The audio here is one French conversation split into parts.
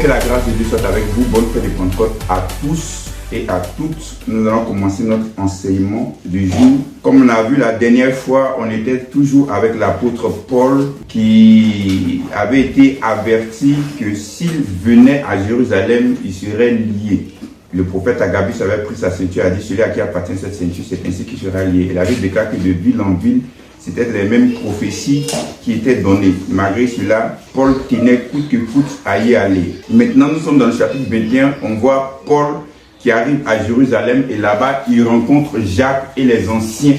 Que la grâce de Dieu soit avec vous. Bonne fête de Pentecôte à tous et à toutes. Nous allons commencer notre enseignement du jour. Comme on a vu la dernière fois, on était toujours avec l'apôtre Paul qui avait été averti que s'il venait à Jérusalem, il serait lié. Le prophète Agabus avait pris sa ceinture et a dit: celui à qui appartient cette ceinture, c'est ainsi qu'il sera lié. Il avait déclaré que de ville en ville, c'était les mêmes prophéties qui étaient données. Malgré cela, Paul tenait coûte que coûte à y aller. Maintenant, nous sommes dans le chapitre 21. On voit Paul qui arrive à Jérusalem et là-bas, il rencontre Jacques et les anciens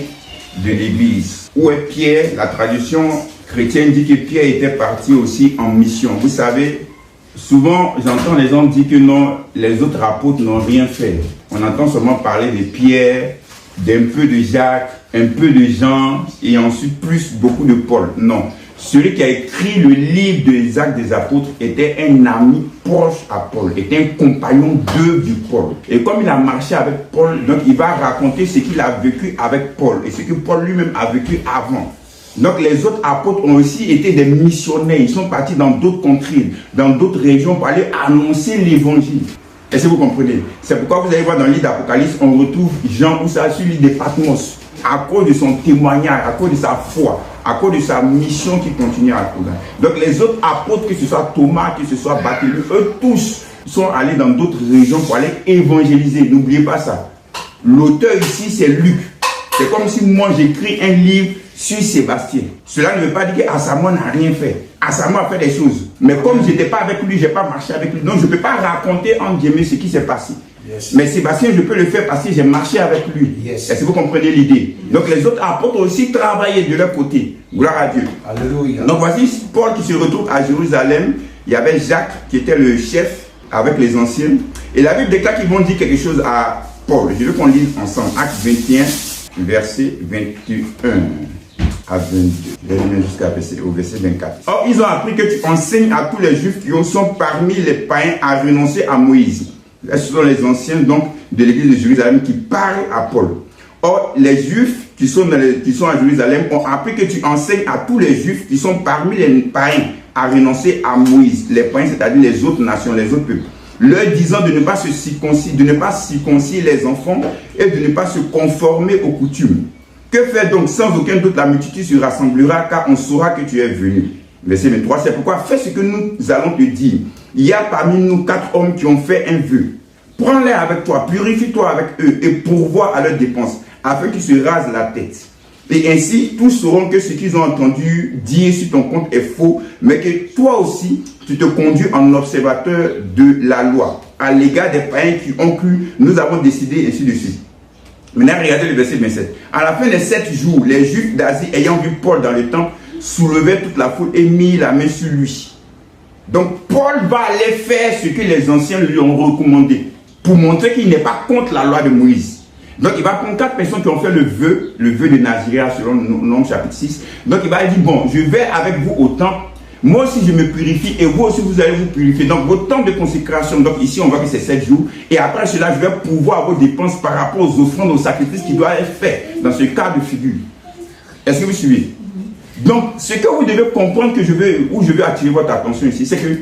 de l'église. Où est Pierre? La tradition chrétienne dit que Pierre était parti aussi en mission. Vous savez, souvent, j'entends les gens dire que non, les autres apôtres n'ont rien fait. On entend seulement parler de Pierre, d'un peu de Jacques, un peu de Jean et ensuite beaucoup de Paul. Non. Celui qui a écrit le livre des Actes des Apôtres était un ami proche à Paul, était un compagnon d'œuvre du Paul. Et comme il a marché avec Paul, donc il va raconter ce qu'il a vécu avec Paul et ce que Paul lui-même a vécu avant. Donc les autres apôtres ont aussi été des missionnaires. Ils sont partis dans d'autres contrées, dans d'autres régions pour aller annoncer l'évangile. Est-ce que vous comprenez? C'est pourquoi vous allez voir dans le livre d'Apocalypse, on retrouve Jean ou ça sur l'île de Patmos. À cause de son témoignage, à cause de sa foi, à cause de sa mission qui continue à courir. Donc les autres apôtres, que ce soit Thomas, que ce soit Barthélemy, eux tous sont allés dans d'autres régions pour aller évangéliser. N'oubliez pas ça. L'auteur ici, c'est Luc. C'est comme si moi j'écris un livre sur Sébastien. Cela ne veut pas dire qu'Asamo n'a rien fait. Asamo a fait des choses. Mais comme je n'étais pas avec lui, je n'ai pas marché avec lui. Donc je ne peux pas raconter en guillemets ce qui s'est passé. Yes. Mais Sébastien, je peux le faire parce que j'ai marché avec lui. Yes. Est-ce que vous comprenez l'idée? Yes. Donc les autres apôtres aussi travaillaient de leur côté. Gloire à Dieu. Alléluia. Donc voici Paul qui se retrouve à Jérusalem. Il y avait Jacques qui était le chef avec les anciens. Et la Bible déclare qu'ils vont dire quelque chose à Paul. Je veux qu'on lise ensemble. Acte 21, verset 21 à 22. Je vais lire jusqu'à au verset 24. Or, ils ont appris que tu enseignes à tous les juifs qui sont parmi les païens à renoncer à Moïse. Ce sont les anciens donc de l'église de Jérusalem qui parlent à Paul. Or, les juifs qui sont à Jérusalem ont appris que tu enseignes à tous les juifs qui sont parmi les païens à renoncer à Moïse. Les païens, c'est-à-dire les autres nations, les autres peuples. Leur disant de ne pas se circoncire les enfants et de ne pas se conformer aux coutumes. Que faire donc? Sans aucun doute la multitude se rassemblera car on saura que tu es venu. Verset 23, c'est pourquoi fais ce que nous allons te dire. Il y a parmi nous 4 hommes qui ont fait un vœu. Prends-les avec toi, purifie-toi avec eux et pourvois à leurs dépenses, afin qu'ils se rasent la tête. Et ainsi, tous sauront que ce qu'ils ont entendu dire sur ton compte est faux, mais que toi aussi, tu te conduis en observateur de la loi. À l'égard des païens qui ont cru, nous avons décidé ainsi de suite. Maintenant, regardez le verset 27. À la fin des 7 jours, les Juifs d'Asie, ayant vu Paul dans le temple, soulevaient toute la foule et mis la main sur lui. Donc, Paul va aller faire ce que les anciens lui ont recommandé pour montrer qu'il n'est pas contre la loi de Moïse. Donc, il va prendre 4 personnes qui ont fait le vœu de Naziréa selon Nombre chapitre 6. Donc, il va dire, bon, je vais avec vous au temple. Moi aussi, je me purifie et vous aussi, vous allez vous purifier. Donc, votre temps de consécration, donc ici, on voit que c'est 7 jours. Et après cela, je vais pouvoir vos dépenses par rapport aux offrandes, aux sacrifices qui doivent être faits dans ce cas de figure. Est-ce que vous suivez? Donc, ce que vous devez comprendre je veux attirer votre attention ici, c'est que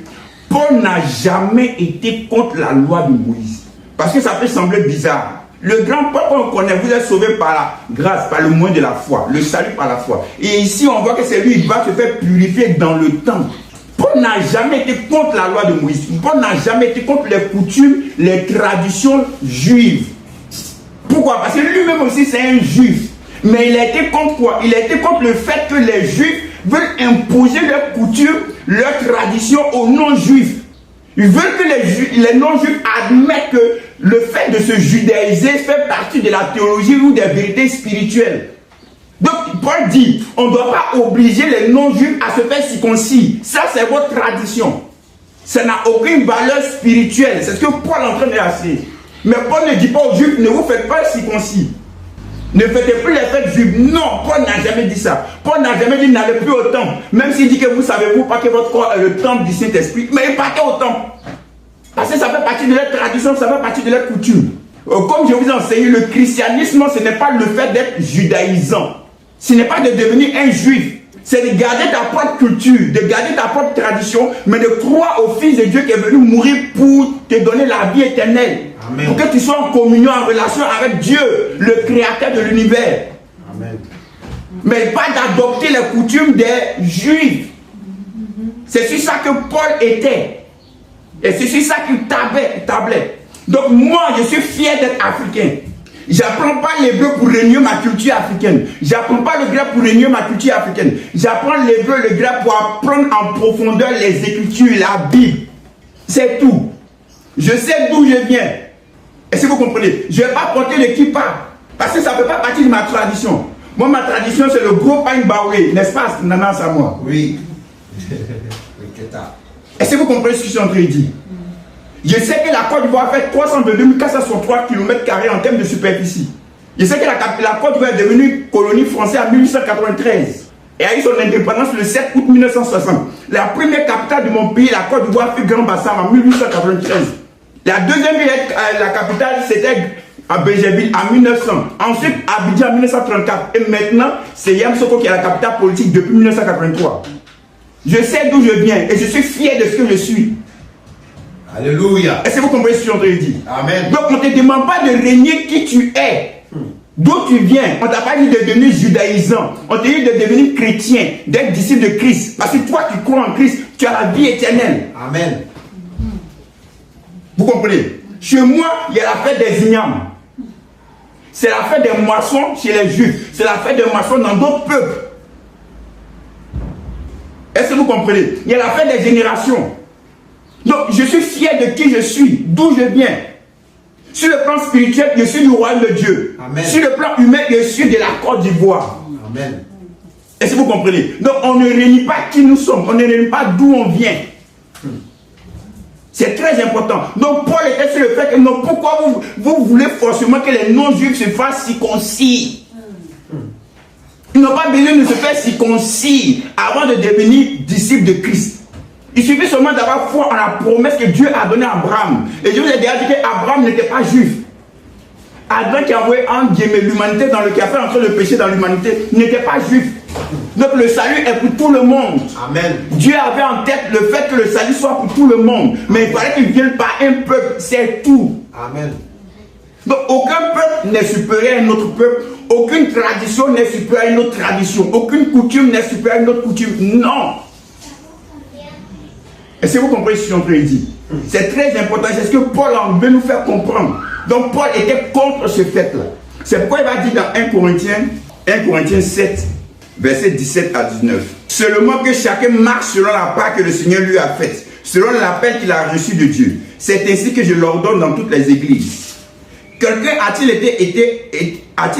Paul n'a jamais été contre la loi de Moïse. Parce que ça peut sembler bizarre. Le grand peuple qu'on connaît, vous êtes sauvé par la grâce, par le moyen de la foi, le salut par la foi. Et ici, on voit que c'est lui qui va se faire purifier dans le temple. Paul n'a jamais été contre la loi de Moïse. Paul n'a jamais été contre les coutumes, les traditions juives. Pourquoi? Parce que lui-même aussi, c'est un juif. Mais il a été contre quoi? Il a été contre le fait que les juifs veulent imposer leurs coutumes, leurs traditions aux non-juifs. Ils veulent que les non-juifs admettent que le fait de se judaïser fait partie de la théologie ou des vérités spirituelles. Donc, Paul dit, on ne doit pas obliger les non-juifs à se faire circoncis. Ça, c'est votre tradition. Ça n'a aucune valeur spirituelle. C'est ce que Paul est en train de dire. Mais Paul ne dit pas aux juifs, ne vous faites pas circoncis. Ne faites plus les fêtes juives. Non, Paul n'a jamais dit ça. Paul n'a jamais dit n'allez plus au temple. Même s'il dit que vous savez-vous pas que votre corps est le temple du Saint-Esprit. Mais partez au temple. Parce que ça fait partie de leur tradition, ça fait partie de leur coutume. Comme je vous ai enseigné, le christianisme, ce n'est pas le fait d'être judaïsant. Ce n'est pas de devenir un juif. c'est de garder ta propre culture, de garder ta propre tradition, mais de croire au Fils de Dieu qui est venu mourir pour te donner la vie éternelle. Amen. Pour que tu sois en communion, en relation avec Dieu, le créateur de l'univers. Mais pas d'adopter les coutumes des Juifs. C'est sur ça que Paul était. Et c'est sur ça qu'il tablait. Donc moi, je suis fier d'être africain. J'apprends pas l'hébreu pour régner ma culture africaine. J'apprends pas le grec pour régner ma culture africaine. J'apprends l'hébreu, le grec pour apprendre en profondeur les Écritures, la Bible. C'est tout. Je sais d'où je viens. Est-ce que vous comprenez? Je ne vais pas porter le kippa. Parce que ça ne fait pas partie de ma tradition. Moi, ma tradition, c'est le gros pain baoué. N'est-ce pas, Nana Samoa? Oui. Est-ce que vous comprenez ce que je suis en train de dire? Je sais que la Côte d'Ivoire fait 302 463 km² en termes de superficie. Je sais que la Côte d'Ivoire est devenue colonie française en 1893. Et a eu son indépendance le 7 août 1960. La première capitale de mon pays, la Côte d'Ivoire, fut Grand Bassam en 1893. La deuxième ville, la capitale, c'était à Béjéville en 1900. Ensuite, Abidjan en 1934. Et maintenant, c'est Yamoussoukro qui est la capitale politique depuis 1983. Je sais d'où je viens et je suis fier de ce que je suis. Alléluia. Est-ce que vous comprenez ce que je suis en train de dire? Amen. Donc, on ne te demande pas de régner qui tu es. D'où tu viens. On ne t'a pas dit de devenir judaïsant. On t'a dit de devenir chrétien, d'être disciple de Christ. Parce que toi, tu crois en Christ, tu as la vie éternelle. Amen. Vous comprenez? Chez moi, il y a la fête des ignames. C'est la fête des moissons chez les Juifs. C'est la fête des moissons dans d'autres peuples. Est-ce que vous comprenez? Il y a la fête des générations. Donc, je suis fier de qui je suis, d'où je viens. Sur le plan spirituel, je suis du royaume de Dieu. Amen. Sur le plan humain, je suis de la Côte d'Ivoire. Amen. Est-ce que vous comprenez? Donc, on ne réunit pas qui nous sommes. On ne réunit pas d'où on vient. C'est très important. Donc, Paul était sur le fait que non, pourquoi vous voulez forcément que les non-juifs se fassent circoncis? Ils n'ont pas besoin de se faire circoncis avant de devenir disciples de Christ. Il suffit seulement d'avoir foi en la promesse que Dieu a donnée à Abraham. Et je vous ai déjà dit qu'Abraham n'était pas juif. Adam qui a envoyé en guillemets l'humanité dans le qui a fait entrer le péché dans l'humanité n'était pas juif. Donc le salut est pour tout le monde. Amen. Dieu avait en tête le fait que le salut soit pour tout le monde. Mais il fallait qu'il vienne par un peuple, c'est tout. Amen. Donc aucun peuple n'est supérieur à un autre peuple. Aucune tradition n'est supérieure à une autre tradition. Aucune coutume n'est supérieure à une autre coutume. Non. Est-ce que vous comprenez ce que je suis en train de dire? C'est très important. C'est ce que Paul veut nous faire comprendre. Donc Paul était contre ce fait-là. C'est pourquoi il va dire dans 1 Corinthiens 7, versets 17 à 19. Seulement que chacun marche selon la part que le Seigneur lui a faite, selon l'appel qu'il a reçu de Dieu. C'est ainsi que je l'ordonne dans toutes les églises. Quelqu'un a-t-il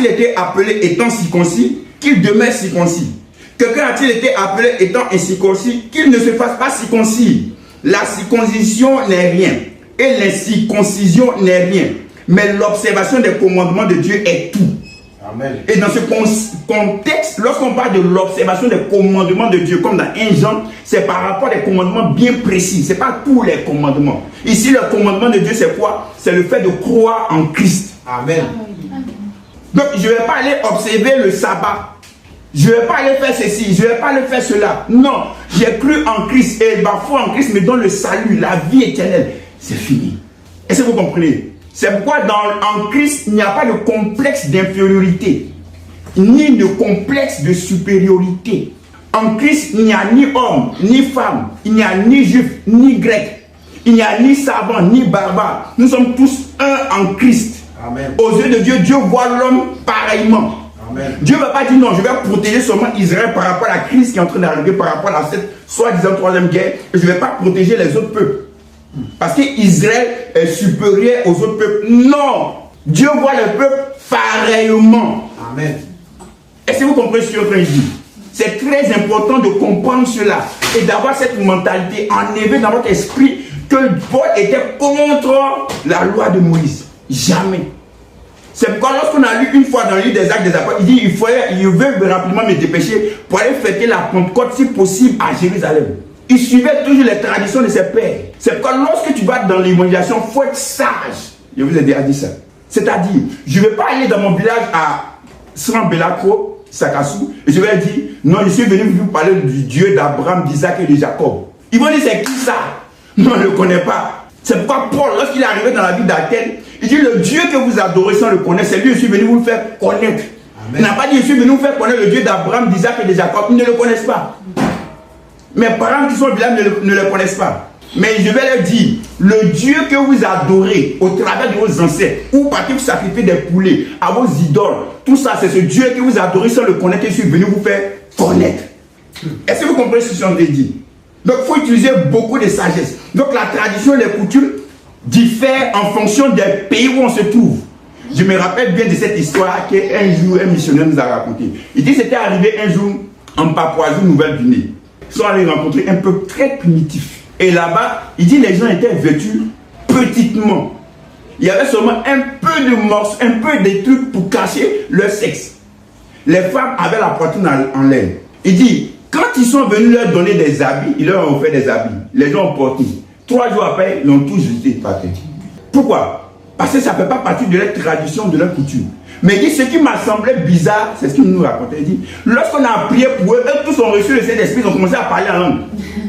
été appelé étant circoncis, qu'il demeure circoncis? Quelqu'un a-t-il été appelé étant incirconcis, qu'il ne se fasse pas circoncis? La circoncision n'est rien, et l'incirconcision n'est rien, mais l'observation des commandements de Dieu est tout. Amen. Et dans ce contexte, lorsqu'on parle de l'observation des commandements de Dieu, comme dans 1 Jean, c'est par rapport à des commandements bien précis. Ce n'est pas tous les commandements. Ici, le commandement de Dieu, c'est quoi? C'est le fait de croire en Christ. Amen. Donc, je ne vais pas aller observer le sabbat. Je ne vais pas aller faire ceci, je ne vais pas aller faire cela. Non, j'ai cru en Christ et ma foi en Christ me donne le salut, la vie éternelle. C'est fini. Est-ce que vous comprenez? C'est pourquoi en Christ, il n'y a pas de complexe d'infériorité, ni de complexe de supériorité. En Christ, il n'y a ni homme, ni femme, il n'y a ni juif, ni grec, il n'y a ni savant, ni barbare. Nous sommes tous un en Christ. Amen. Aux yeux de Dieu, Dieu voit l'homme pareillement. Amen. Dieu ne va pas dire non, je vais protéger seulement Israël par rapport à la crise qui est en train d'arriver, par rapport à cette soi-disant troisième guerre, et je ne vais pas protéger les autres peuples. Parce qu'Israël est supérieur aux autres peuples. Non! Dieu voit les peuples pareillement. Amen. Est-ce que vous comprenez ce que je suis en train de dire? C'est très important de comprendre cela et d'avoir cette mentalité enlevée dans votre esprit que Paul était contre la loi de Moïse. Jamais. C'est pourquoi lorsqu'on a lu une fois dans le livre des Actes des Apôtres, il dit il veut rapidement me dépêcher pour aller fêter la Pentecôte si possible à Jérusalem. Il suivait toujours les traditions de ses pères. C'est pourquoi lorsque tu vas dans l'évangélisation, il faut être sage. Je vous ai déjà dit ça. C'est-à-dire, je ne vais pas aller dans mon village à Sran Belacro, Sakassou. Et je vais leur dire, non, je suis venu vous parler du Dieu d'Abraham, d'Isaac et de Jacob. Ils vont dire, c'est qui ça? Non, on ne le connaît pas. C'est pourquoi Paul, lorsqu'il est arrivé dans la ville d'Athènes, il dit, le Dieu que vous adorez sans le connaître, c'est lui, je suis venu vous le faire connaître. Amen. Il n'a pas dit, je suis venu vous faire connaître le Dieu d'Abraham, d'Isaac et de Jacob. Ils ne le connaissent pas. Mes parents qui sont bilingues ne le connaissent pas. Mais je vais leur dire, le Dieu que vous adorez au travers de vos ancêtres, ou parce que vous sacrifiez des poulets à vos idoles, tout ça, c'est ce Dieu que vous adorez sans le connaître que je suis venu vous faire connaître. Est-ce que vous comprenez ce que je suis en train de dire? Donc, il faut utiliser beaucoup de sagesse. Donc, la tradition et les coutumes diffèrent en fonction des pays où on se trouve. Je me rappelle bien de cette histoire qu'un jour, un missionnaire nous a raconté. Il dit que c'était arrivé un jour en Papouasie-Nouvelle-Guinée. Ils sont allés rencontrer un peuple très primitif. Et là-bas, il dit que les gens étaient vêtus petitement. Il y avait seulement un peu de morceaux, un peu de trucs pour cacher leur sexe. Les femmes avaient la poitrine en laine. Il dit, quand ils sont venus leur donner des habits, ils leur ont offert des habits. Les gens ont porté. 3 jours après, ils l'ont tous jeté par terre. Pourquoi? Parce que ça ne fait pas partie de leur tradition, de leur coutume. Mais il dit, ce qui m'a semblé bizarre, c'est ce qu'il nous racontait. Il dit, lorsqu'on a prié pour eux, eux tous ont reçu le Saint-Esprit, ils ont commencé à parler en langue.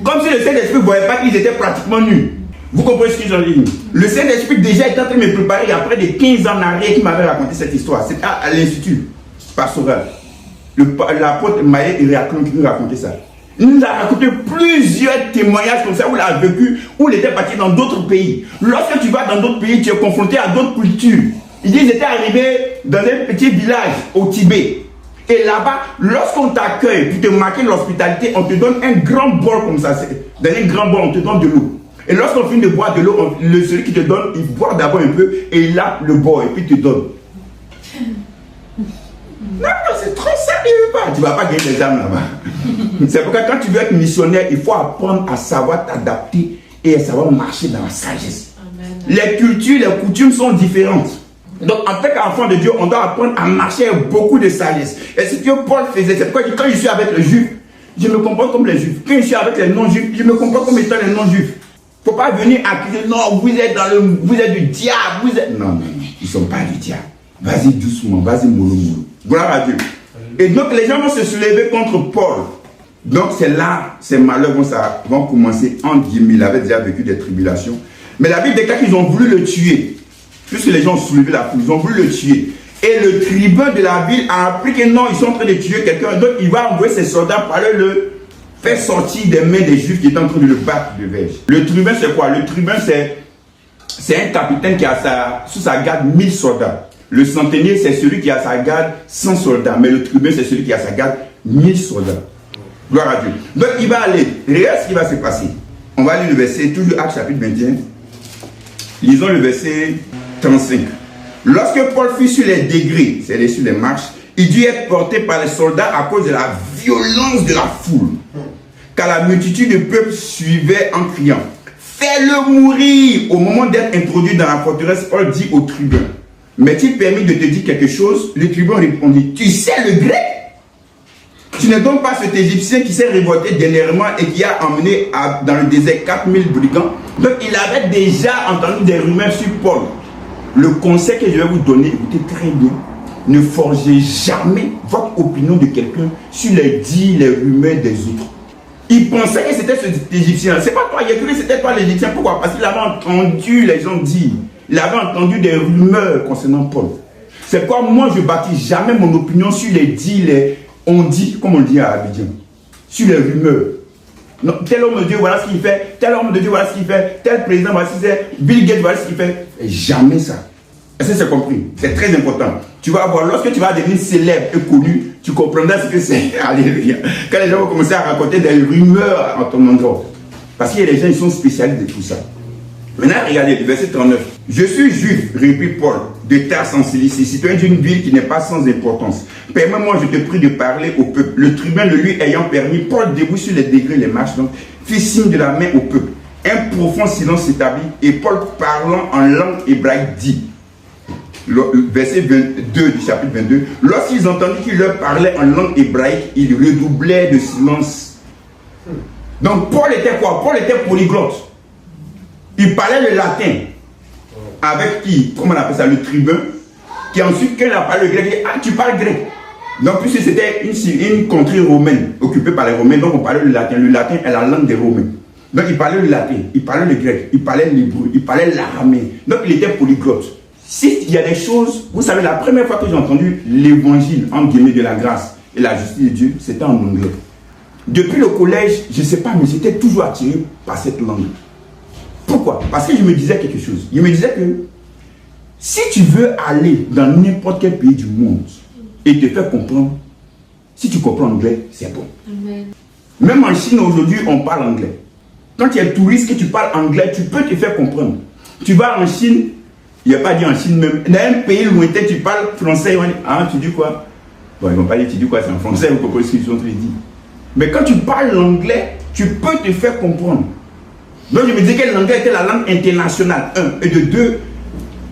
Comme si le Saint-Esprit ne voyait pas qu'ils étaient pratiquement nus. Vous comprenez ce que j'en dis? Le Saint-Esprit déjà était en train de me préparer il y a près de 15 ans en arrière qui m'avait raconté cette histoire. C'était à l'Institut pastoral. L'apôtre Maïe Iriaklon qui nous racontait ça. Il nous a raconté plusieurs témoignages comme ça où il a vécu, où il était parti dans d'autres pays. Lorsque tu vas dans d'autres pays, tu es confronté à d'autres cultures. Il dit, ils étaient arrivés dans un petit village au Tibet. Et là-bas, lorsqu'on t'accueille pour te marquer l'hospitalité, on te donne un grand bol comme ça. Dans un grand bol, on te donne de l'eau. Et lorsqu'on finit de boire de l'eau, celui qui te donne, il boit d'abord un peu et il lave le bol et puis il te donne. Non, c'est trop sérieux. Tu ne vas pas gagner des âmes là-bas. C'est pourquoi quand tu veux être missionnaire, il faut apprendre à savoir t'adapter et à savoir marcher dans la sagesse. Amen. Les cultures, les coutumes sont différentes. Donc en tant qu'enfant de Dieu, on doit apprendre à marcher avec beaucoup de sagesse. Et c'est ce que Paul faisait. C'est pourquoi quand je suis avec les Juifs, je me comporte comme les Juifs. Quand je suis avec les non-Juifs, je me comporte comme étant les non-Juifs. Il ne faut pas venir accuser, non, vous êtes du diable, vous êtes... Non, ils ne sont pas du diable. Vas-y doucement, vas-y mollo. Gloire à Dieu. Et donc les gens vont se soulever contre Paul. Donc c'est là, ces malheurs vont commencer en guillemets. Il avait déjà vécu des tribulations. Mais la Bible déclare qu'ils ont voulu le tuer. Puisque les gens ont soulevé la foule, ils ont voulu le tuer. Et le tribun de la ville a appris que non, ils sont en train de tuer quelqu'un. Donc il va envoyer ses soldats pour aller le faire sortir des mains des Juifs qui étaient en train de le battre de verge. Le tribun c'est quoi? Le tribun c'est un capitaine qui a sous sa garde 1000 soldats. Le centenier, c'est celui qui a sa garde 100 soldats. Mais le tribun, c'est celui qui a sa garde 1000 soldats. Gloire à Dieu. Donc, il va aller. Regarde ce qui va se passer. On va lire le verset, toujours Actes chapitre 21. Lisons le verset 35. Lorsque Paul fut sur les degrés, c'est-à-dire sur les marches, il dut être porté par les soldats à cause de la violence de la foule. Car la multitude de peuple suivait en criant. Fais-le mourir. Au moment d'être introduit dans la forteresse, Paul dit au tribun. M'est-il permis de te dire quelque chose? Le tribun répondit, tu sais le grec? Tu n'es donc pas cet Égyptien qui s'est révolté dernièrement et qui a emmené dans le désert 4000 brigands? Donc il avait déjà entendu des rumeurs sur Paul. Le conseil que je vais vous donner, écoutez très bien, ne forgez jamais votre opinion de quelqu'un sur les dits, les rumeurs des autres. Il pensait que c'était cet Égyptien. C'est pas toi, il a cru que c'était toi l'Égyptien. Pourquoi? Parce qu'il avait entendu les gens dire. Il avait entendu des rumeurs concernant Paul. C'est pourquoi moi je ne bâtis jamais mon opinion sur les dits, on dit, comme on dit à Abidjan, sur les rumeurs. Non, tel homme de Dieu, voilà ce qu'il fait. Tel homme de Dieu, voilà ce qu'il fait. Tel président, voilà ce qu'il fait. Bill Gates, voilà ce qu'il fait. Et jamais ça. Est-ce que c'est compris? C'est très important. Tu vas voir, lorsque tu vas devenir célèbre et connu, tu comprendras ce que c'est. Alléluia. Quand les gens vont commencer à raconter des rumeurs en ton endroit. Parce qu'il y a des gens, ils sont spécialistes de tout ça. Maintenant, regardez, le verset 39. Je suis juif, réprit Paul, de Tarse en Cilicie, citoyen d'une ville qui n'est pas sans importance. Permets-moi, je te prie de parler au peuple. Le tribun le lui ayant permis, Paul debout sur les degrés, les marches, donc, fit signe de la main au peuple. Un profond silence s'établit et Paul, parlant en langue hébraïque, dit, verset 22 du chapitre 22, lorsqu'ils entendirent qu'il leur parlait en langue hébraïque, ils redoublaient de silence. Donc Paul était quoi? Paul était polyglotte. Il parlait le latin avec qui? Comment on appelle ça? Le tribun. Qui ensuite, quand il a parlé le grec, il dit, ah, tu parles grec. Donc, puisque c'était une contrée romaine, occupée par les Romains, donc on parlait le latin. Le latin est la langue des Romains. Donc, il parlait le latin, il parlait le grec, il parlait l'hébreu, il parlait l'araméen. Donc, il était polyglotte. S'il y a des choses, vous savez, la première fois que j'ai entendu l'évangile, entre guillemets, de la grâce et la justice de Dieu, c'était en anglais. Depuis le collège, je ne sais pas, mais j'étais toujours attiré par cette langue. Pourquoi? Parce que je me disais quelque chose. Je me disais que si tu veux aller dans n'importe quel pays du monde et te faire comprendre, si tu comprends anglais, c'est bon. Amen. Même en Chine, aujourd'hui, on parle anglais. Quand tu es touriste et tu parles anglais, tu peux te faire comprendre. Tu vas en Chine, il n'y a pas dit en Chine même, dans un pays lointain, tu parles français, on dit, ah, tu dis quoi? Bon, ils ne vont pas dire, tu dis quoi, c'est en français, vous comprenez ce qu'ils sont en train de dire. Mais quand tu parles l'anglais, tu peux te faire comprendre. Donc je me disais que l'anglais était la langue internationale, 1. Et de 2,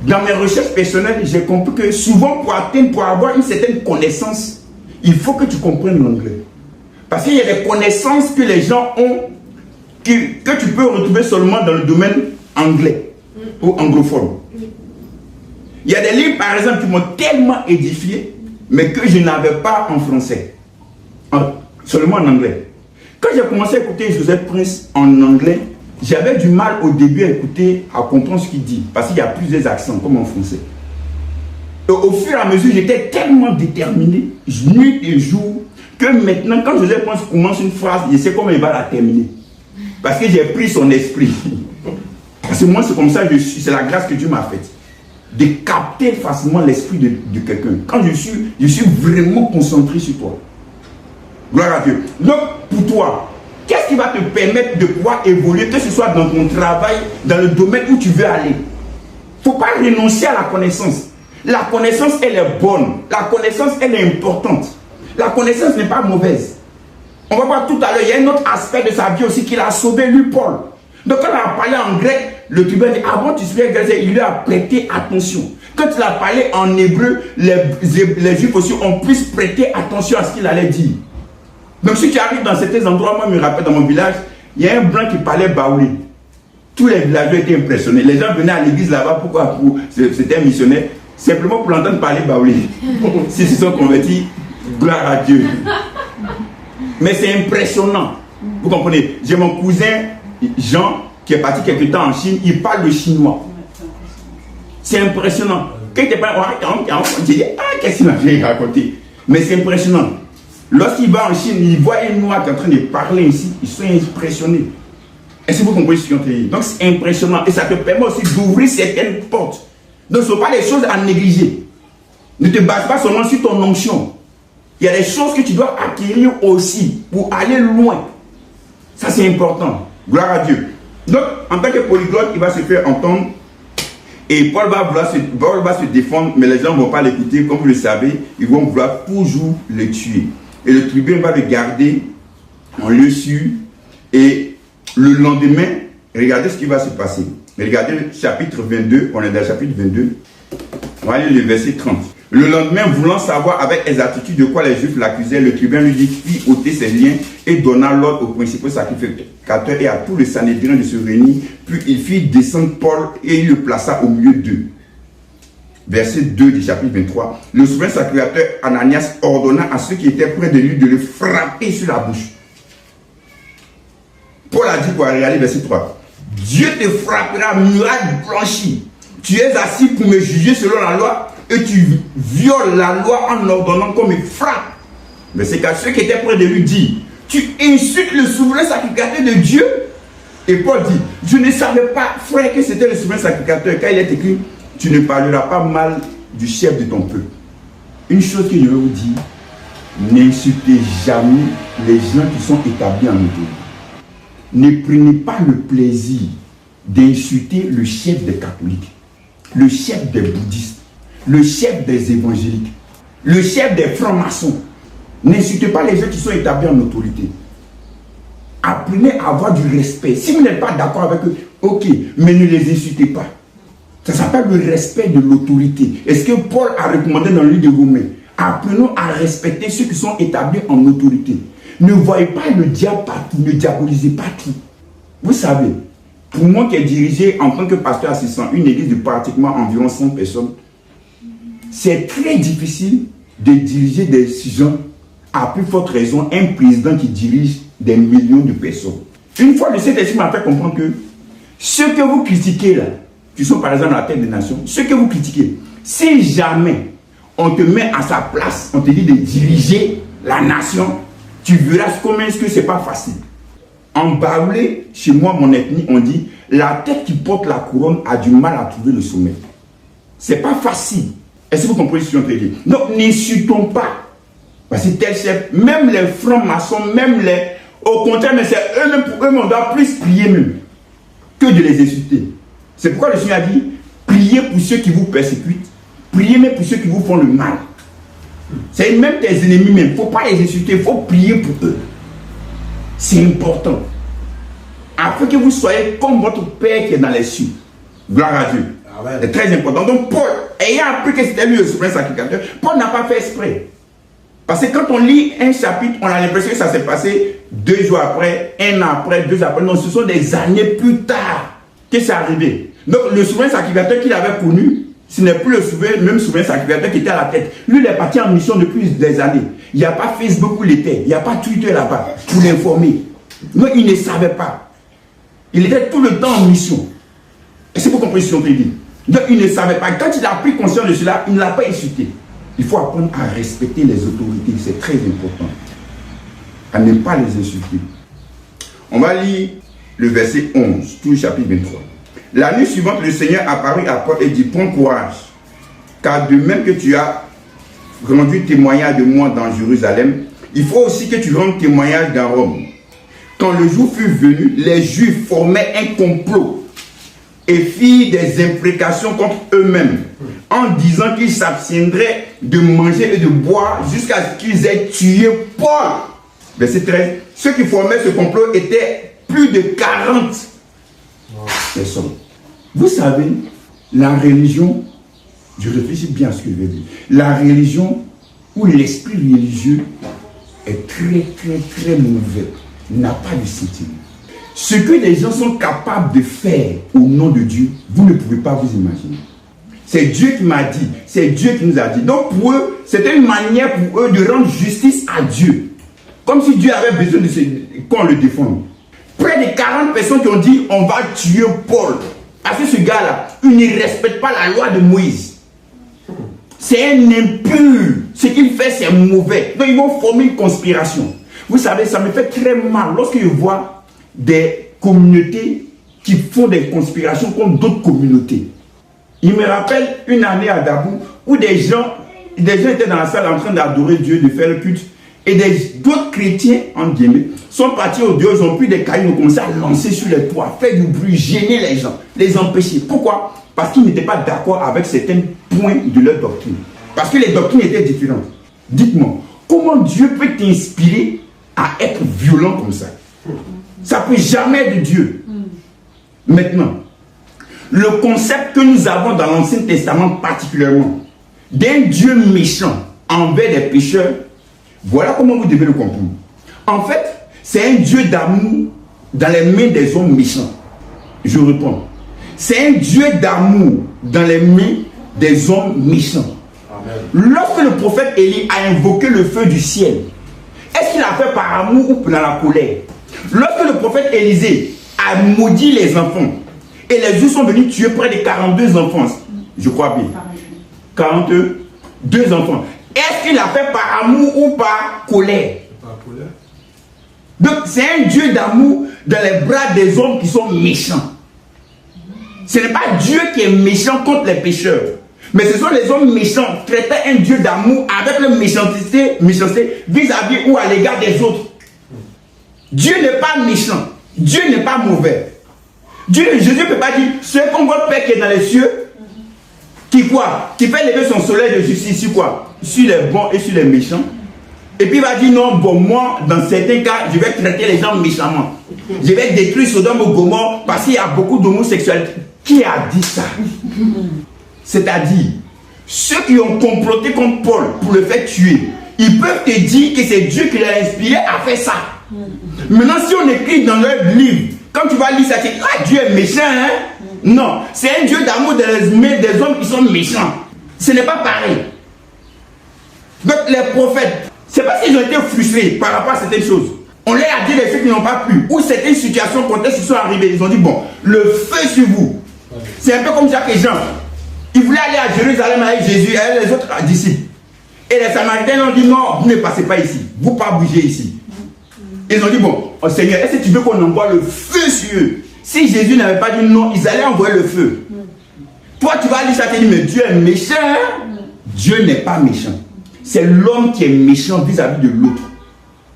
dans mes recherches personnelles, j'ai compris que souvent pour avoir une certaine connaissance, il faut que tu comprennes l'anglais. Parce qu'il y a des connaissances que les gens ont, que tu peux retrouver seulement dans le domaine anglais ou anglophone. Il y a des livres, par exemple, qui m'ont tellement édifié, mais que je n'avais pas en français, seulement en anglais. Quand j'ai commencé à écouter Joseph Prince en anglais, j'avais du mal au début à écouter, à comprendre ce qu'il dit, parce qu'il y a plusieurs accents, comme en français. Et au fur et à mesure, j'étais tellement déterminé, nuit et jour, que maintenant, quand Joseph Prince commence une phrase, je sais comment il va la terminer. Parce que j'ai pris son esprit. Parce que moi, c'est comme ça que je suis, c'est la grâce que Dieu m'a faite. De capter facilement l'esprit de quelqu'un. Quand je suis vraiment concentré sur toi. Gloire à Dieu. Donc, pour toi, qu'est-ce qui va te permettre de pouvoir évoluer, que ce soit dans ton travail, dans le domaine où tu veux aller? Il ne faut pas renoncer à la connaissance. La connaissance, elle est bonne. La connaissance, elle est importante. La connaissance n'est pas mauvaise. On va voir tout à l'heure, il y a un autre aspect de sa vie aussi qu'il a sauvé, lui, Paul. Donc, quand il a parlé en grec, le tribun dit, avant tu suis grec, il lui a prêté attention. Quand il a parlé en hébreu, les juifs aussi ont pu prêter attention à ce qu'il allait dire. Donc, si tu arrives dans certains endroits, moi, je me rappelle dans mon village, il y a un blanc qui parlait baoulé. Tous les villageois étaient impressionnés. Les gens venaient à l'église là-bas, pourquoi? C'était un missionnaire, simplement pour l'entendre parler baoulé. S'ils se sont convertis, gloire à Dieu. Mais c'est impressionnant. Vous comprenez? J'ai mon cousin Jean qui est parti quelque temps en Chine, il parle le chinois. C'est impressionnant. Quand il parle, j'ai dit, ah, qu'est-ce qu'il a fait raconter? Mais c'est impressionnant. Lorsqu'il va en Chine, il voit un noir qui est en train de parler ici, ils sont impressionnés. Est-ce que vous comprenez ce qu'ils ont dit? Donc c'est impressionnant. Et ça te permet aussi d'ouvrir certaines portes. Donc ce ne sont pas des choses à négliger. Ne te base pas seulement sur ton onction. Il y a des choses que tu dois acquérir aussi pour aller loin. Ça c'est important. Gloire à Dieu. Donc, en tant que polyglotte, il va se faire entendre. Et Paul va se défendre, mais les gens ne vont pas l'écouter. Comme vous le savez, ils vont vouloir toujours le tuer. Et le tribun va le garder en lieu sûr. Et le lendemain, regardez ce qui va se passer. Regardez le chapitre 22. On est dans le chapitre 22. On va lire le verset 30. Le lendemain, voulant savoir avec exactitude de quoi les Juifs l'accusaient, le tribun lui dit, fit ôter ses liens et donna l'ordre aux principaux sacrificateurs et à tout le Sanhédrin de se réunir. Puis il fit descendre Paul et il le plaça au milieu d'eux. Verset 2 du chapitre 23. Le souverain sacrificateur Ananias ordonna à ceux qui étaient près de lui de le frapper sur la bouche. Paul a dit quoi? Regardez verset 3. Dieu te frappera, muraille blanchie. Tu es assis pour me juger selon la loi et tu violes la loi en ordonnant qu'on me frappe. Mais c'est qu'à ceux qui étaient près de lui dit, tu insultes le souverain sacrificateur de Dieu. Et Paul dit, je ne savais pas, frère, que c'était le souverain sacrificateur. Quand il est écrit, tu ne parleras pas mal du chef de ton peuple. Une chose que je veux vous dire, n'insultez jamais les gens qui sont établis en autorité. Ne prenez pas le plaisir d'insulter le chef des catholiques, le chef des bouddhistes, le chef des évangéliques, le chef des francs-maçons. N'insultez pas les gens qui sont établis en autorité. Apprenez à avoir du respect. Si vous n'êtes pas d'accord avec eux, ok, mais ne les insultez pas. Ça s'appelle le respect de l'autorité. Est-ce que Paul a recommandé dans le livre de Romains? Apprenons à respecter ceux qui sont établis en autorité. Ne voyez pas le diable partout, ne diabolisez pas tout. Vous savez, pour moi qui ai dirigé en tant que pasteur assistant une église de pratiquement environ 100 personnes, c'est très difficile de diriger des gens, à plus forte raison, un président qui dirige des millions de personnes. Une fois, le Saint-Esprit m'a fait comprendre que ce que vous critiquez là, qui sont par exemple à la tête des nations, ce que vous critiquez, si jamais on te met à sa place, on te dit de diriger la nation, tu verras comment est-ce que c'est pas facile. En Baoulé, chez moi, mon ethnie, on dit la tête qui porte la couronne a du mal à trouver le sommet. C'est pas facile. Est-ce que vous comprenez ce que je suis en train de dire? Donc n'insultons pas. Parce que tel chef, même les francs-maçons, même les... Au contraire, mais c'est eux-mêmes, pour eux, on doit plus prier même que de les insulter. C'est pourquoi le Seigneur a dit, priez pour ceux qui vous persécutent, priez même pour ceux qui vous font le mal. C'est même tes ennemis même, il ne faut pas les insulter, il faut prier pour eux. C'est important. Afin que vous soyez comme votre Père qui est dans les cieux. Gloire à Dieu. Amen. C'est très important. Donc Paul, ayant appris que c'était lui le souverain sacrificateur, Paul n'a pas fait exprès. Parce que quand on lit un chapitre, on a l'impression que ça s'est passé 2 jours après, 1 an après, 2 ans après. Non, ce sont des années plus tard que c'est arrivé. Donc le souverain sacrificateur qu'il avait connu, ce n'est plus le même souverain sacrificateur qui était à la tête. Lui, il est parti en mission depuis des années. Il n'y a pas Facebook où il était. Il n'y a pas Twitter là-bas pour l'informer. Donc il ne savait pas. Il était tout le temps en mission. Est-ce que vous comprenez ce qu'on peut dire? Donc il ne savait pas. Quand il a pris conscience de cela, il ne l'a pas insulté. Il faut apprendre à respecter les autorités. C'est très important. À ne pas les insulter. On va lire le verset 11, tout le chapitre 23. La nuit suivante, le Seigneur apparut à Paul et dit, prends courage, car de même que tu as rendu témoignage de moi dans Jérusalem, il faut aussi que tu rendes témoignage dans Rome. Quand le jour fut venu, les Juifs formaient un complot et firent des imprécations contre eux-mêmes, en disant qu'ils s'abstiendraient de manger et de boire jusqu'à ce qu'ils aient tué Paul. Verset 13. Ceux qui formaient ce complot étaient plus de 40 personnes. Vous savez, la religion, je réfléchis bien à ce que je vais dire, la religion où l'esprit religieux est très mauvais, n'a pas de sentiment. Ce que les gens sont capables de faire au nom de Dieu, vous ne pouvez pas vous imaginer. C'est Dieu qui m'a dit, c'est Dieu qui nous a dit. Donc pour eux, c'était une manière pour eux de rendre justice à Dieu. Comme si Dieu avait besoin de qu'on le défende. Près de 40 personnes qui ont dit, on va tuer Paul. Parce que ce gars-là, il ne respecte pas la loi de Moïse. C'est un impur. Ce qu'il fait, c'est mauvais. Donc ils vont former une conspiration. Vous savez, ça me fait très mal lorsque je vois des communautés qui font des conspirations contre d'autres communautés. Il me rappelle une année à Dabou où des gens étaient dans la salle en train d'adorer Dieu, de faire le culte. Et d'autres chrétiens, en guillemets, sont partis au dehors, ils ont pris des cailloux, ils ont commencé à lancer sur les toits, faire du bruit, gêner les gens, les empêcher. Pourquoi? Parce qu'ils n'étaient pas d'accord avec certains points de leur doctrine. Parce que les doctrines étaient différentes. Dites-moi, comment Dieu peut t'inspirer à être violent comme ça? Ça ne peut jamais être de Dieu. Maintenant, le concept que nous avons dans l'Ancien Testament particulièrement, d'un Dieu méchant envers des pécheurs, voilà comment vous devez le comprendre. En fait, c'est un Dieu d'amour dans les mains des hommes méchants. Je réponds. C'est un Dieu d'amour dans les mains des hommes méchants. Amen. Lorsque le prophète Élie a invoqué le feu du ciel, est-ce qu'il a fait par amour ou dans la colère? Lorsque le prophète Élisée a maudit les enfants, et les Juifs sont venus tuer près de 42 enfants, je crois bien. 42 enfants. Est-ce qu'il a fait par amour ou par colère? Par colère. Donc c'est un Dieu d'amour dans les bras des hommes qui sont méchants. Ce n'est pas Dieu qui est méchant contre les pécheurs. Mais ce sont les hommes méchants traitant un Dieu d'amour avec la méchanceté vis-à-vis ou à l'égard des autres. Dieu n'est pas méchant. Dieu n'est pas mauvais. Jésus ne peut pas dire, c'est comme votre Père qui est dans les cieux, qui quoi? Qui fait lever son soleil de justice sur quoi? Sur les bons et sur les méchants. Et puis il va dire, non, bon, moi, dans certains cas, je vais traiter les gens méchamment. Je vais détruire Sodome et Gomorrhe parce qu'il y a beaucoup d'homosexualité. Qui a dit ça? C'est-à-dire, ceux qui ont comploté contre Paul pour le faire tuer, ils peuvent te dire que c'est Dieu qui l'a inspiré à faire ça. Maintenant, si on écrit dans leur livre, quand tu vas lire ça, tu dis, ah, Dieu est méchant, hein? Non, c'est un Dieu d'amour dans les mains des hommes qui sont méchants. Ce n'est pas pareil. Donc les prophètes, c'est parce qu'ils ont été frustrés par rapport à certaines choses. On leur a dit des choses qui n'ont pas plu. Ou certaines situations, contextes qui sont arrivés. Ils ont dit, bon, le feu sur vous. C'est un peu comme Jacques et Jean. Ils voulaient aller à Jérusalem avec Jésus et avec les autres disciples. Et les Samaritains ont dit, non, vous ne passez pas ici. Vous ne pas bouger ici. Ils ont dit, bon, oh Seigneur, est-ce que tu veux qu'on envoie le feu sur eux? Si Jésus n'avait pas dit non, ils allaient envoyer le feu. Toi, tu vas aller ça te dire, mais Dieu est méchant. Dieu n'est pas méchant. C'est l'homme qui est méchant vis-à-vis de l'autre.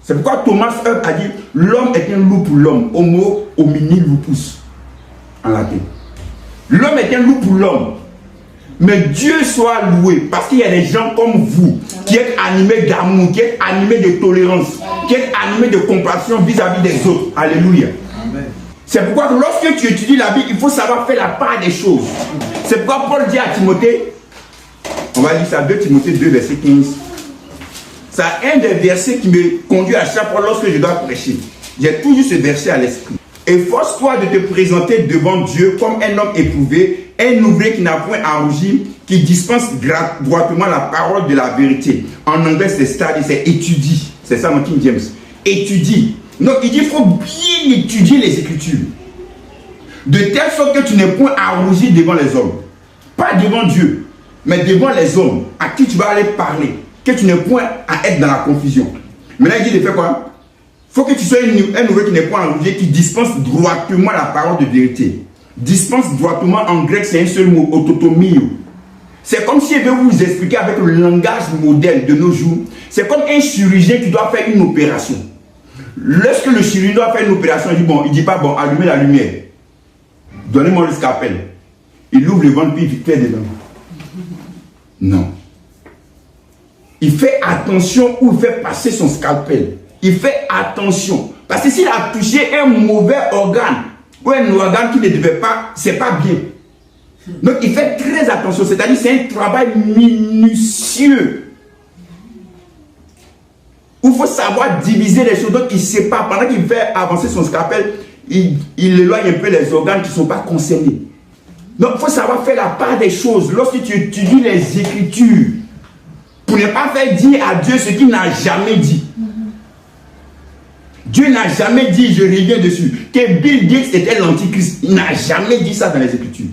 C'est pourquoi Thomas Hobbes a dit, l'homme est un loup pour l'homme. Homo homini lupus. En latin. L'homme est un loup pour l'homme. Mais Dieu soit loué, parce qu'il y a des gens comme vous, qui êtes animés d'amour, qui êtes animés de tolérance, qui êtes animés de compassion vis-à-vis des autres. Alléluia. C'est pourquoi lorsque tu étudies la Bible, il faut savoir faire la part des choses. C'est pourquoi Paul dit à Timothée, on va lire ça, 2 Timothée 2, verset 15. C'est un des versets qui me conduit à chaque fois lorsque je dois prêcher. J'ai toujours ce verset à l'esprit. Efforce-toi de te présenter devant Dieu comme un homme éprouvé, un ouvrier qui n'a point à rougir, qui dispense droitement la parole de la vérité. En anglais, c'est study, c'est étudie. C'est ça dans King James. Étudie. Donc, il dit qu'il faut bien étudier les Écritures. De telle sorte que tu n'aies point à rougir devant les hommes. Pas devant Dieu, mais devant les hommes à qui tu vas aller parler. Que tu n'aies point à être dans la confusion. Maintenant, il dit de faire quoi? Il faut que tu sois un ouvrier qui n'est pas un ouvrier qui dispense droitement la parole de vérité. Dispense droitement en grec, c'est un seul mot, autotomio. C'est comme si je vais vous expliquer avec le langage moderne de nos jours. C'est comme un chirurgien qui doit faire une opération. Lorsque le chirurgien doit faire une opération, il dit pas, bon, allumez la lumière. Donnez-moi le scalpel. Il ouvre le ventre puis il fait dedans. Non. Il fait attention où il fait passer son scalpel. Il fait attention. Parce que s'il a touché un mauvais organe, ou un organe qui ne devait pas, c'est pas bien. Donc il fait très attention. C'est-à-dire c'est un travail minutieux. Où il faut savoir diviser les choses. Donc il sépare. Pendant qu'il fait avancer son scalpel, il éloigne un peu les organes qui ne sont pas concernés. Donc il faut savoir faire la part des choses. Lorsque tu étudies les Écritures, pour ne pas faire dire à Dieu ce qu'il n'a jamais dit. Dieu n'a jamais dit, je reviens dessus, que Bill Gates était l'antichrist. Il n'a jamais dit ça dans les Écritures.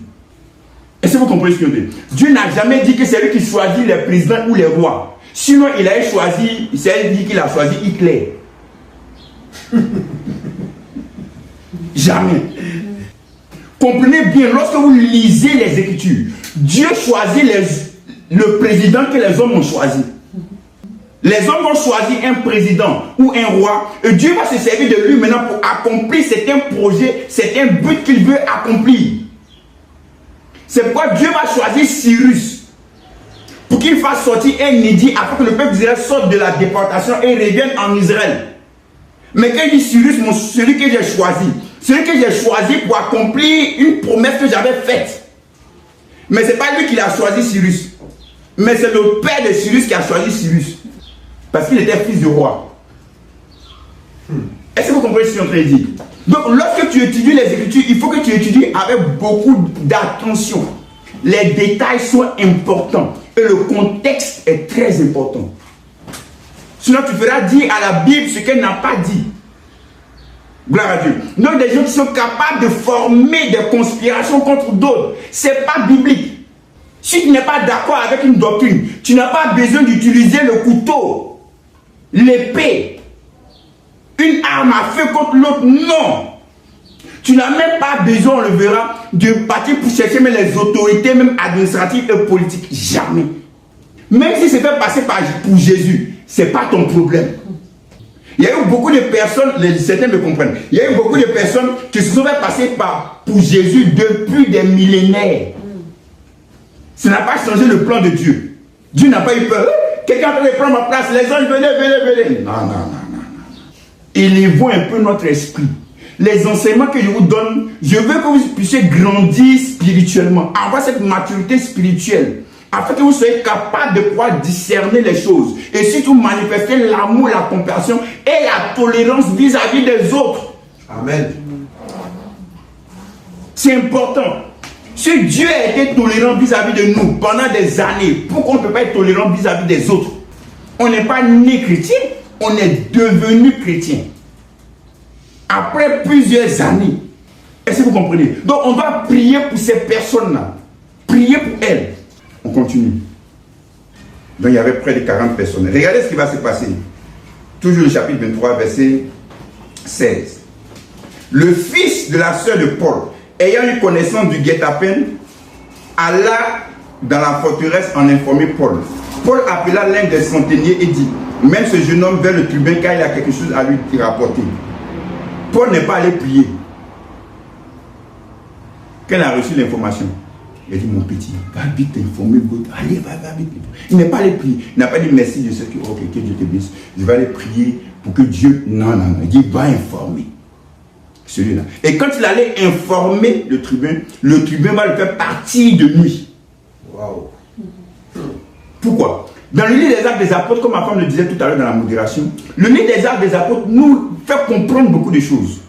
Est-ce que vous comprenez ce que je veux dire? Dieu n'a jamais dit que c'est lui qui choisit les présidents ou les rois. Sinon, il a choisi, c'est lui qu'il a choisi Hitler. Jamais. Comprenez bien, lorsque vous lisez les Écritures, Dieu choisit le président que les hommes ont choisi. Les hommes vont choisir un président ou un roi et Dieu va se servir de lui maintenant pour accomplir certains projets, certains buts qu'il veut accomplir. C'est pourquoi Dieu va choisir Cyrus pour qu'il fasse sortir un édit afin que le peuple d'Israël sorte de la déportation et revienne en Israël. Mais quand il dit Cyrus, celui que j'ai choisi pour accomplir une promesse que j'avais faite. Mais ce n'est pas lui qui a choisi Cyrus, mais c'est le père de Cyrus qui a choisi Cyrus. Parce qu'il était fils du roi. Est-ce que vous comprenez ce que je suis en train de dire? Donc, lorsque tu étudies les Écritures, il faut que tu étudies avec beaucoup d'attention. Les détails sont importants. Et le contexte est très important. Sinon, tu feras dire à la Bible ce qu'elle n'a pas dit. Gloire à Dieu. Donc, des gens qui sont capables de former des conspirations contre d'autres. Ce n'est pas biblique. Si tu n'es pas d'accord avec une doctrine, tu n'as pas besoin d'utiliser le couteau, l'épée, une arme à feu contre l'autre. Non. Tu n'as même pas besoin, on le verra, de partir pour chercher même les autorités, même administratives et politiques. Jamais. Même si c'est fait passer pour Jésus, ce n'est pas ton problème. Il y a eu beaucoup de personnes, certains me comprennent, il y a eu beaucoup de personnes qui se sont fait passer pour Jésus depuis des millénaires. Ça n'a pas changé le plan de Dieu. Dieu n'a pas eu peur. Quelqu'un peut prendre ma place. Les anges, venez. Non. Élevons un peu notre esprit. Les enseignements que je vous donne, je veux que vous puissiez grandir spirituellement, avoir cette maturité spirituelle, afin que vous soyez capable de pouvoir discerner les choses et surtout manifester l'amour, la compassion et la tolérance vis-à-vis des autres. Amen. C'est important. Si Dieu a été tolérant vis-à-vis de nous pendant des années, pourquoi on ne peut pas être tolérant vis-à-vis des autres? On n'est pas né chrétien, on est devenu chrétien. Après plusieurs années. Est-ce que vous comprenez? Donc on doit prier pour ces personnes-là. Prier pour elles. On continue. Donc il y avait près de 40 personnes. Regardez ce qui va se passer. Toujours le chapitre 23, verset 16. Le fils de la sœur de Paul, ayant eu connaissance du guet-apens, alla dans la forteresse en informer Paul. Paul appela l'un des centeniers et dit: mène ce jeune homme vers le tribun car il a quelque chose à lui rapporter. Paul n'est pas allé prier. Quand il a reçu l'information, il a dit: mon petit, va vite informer l'autre. Allez, va vite. Il n'est pas allé prier. Il n'a pas dit: merci, je sais que, ok, que Dieu te bénisse. Je vais aller prier pour que Dieu... Non. Il dit: va informer celui-là. Et quand il allait informer le tribun va le faire partir de nuit. Wow. Pourquoi? Dans le livre des Actes des Apôtres, comme ma femme le disait tout à l'heure dans la modération, le livre des Actes des Apôtres nous fait comprendre beaucoup de choses.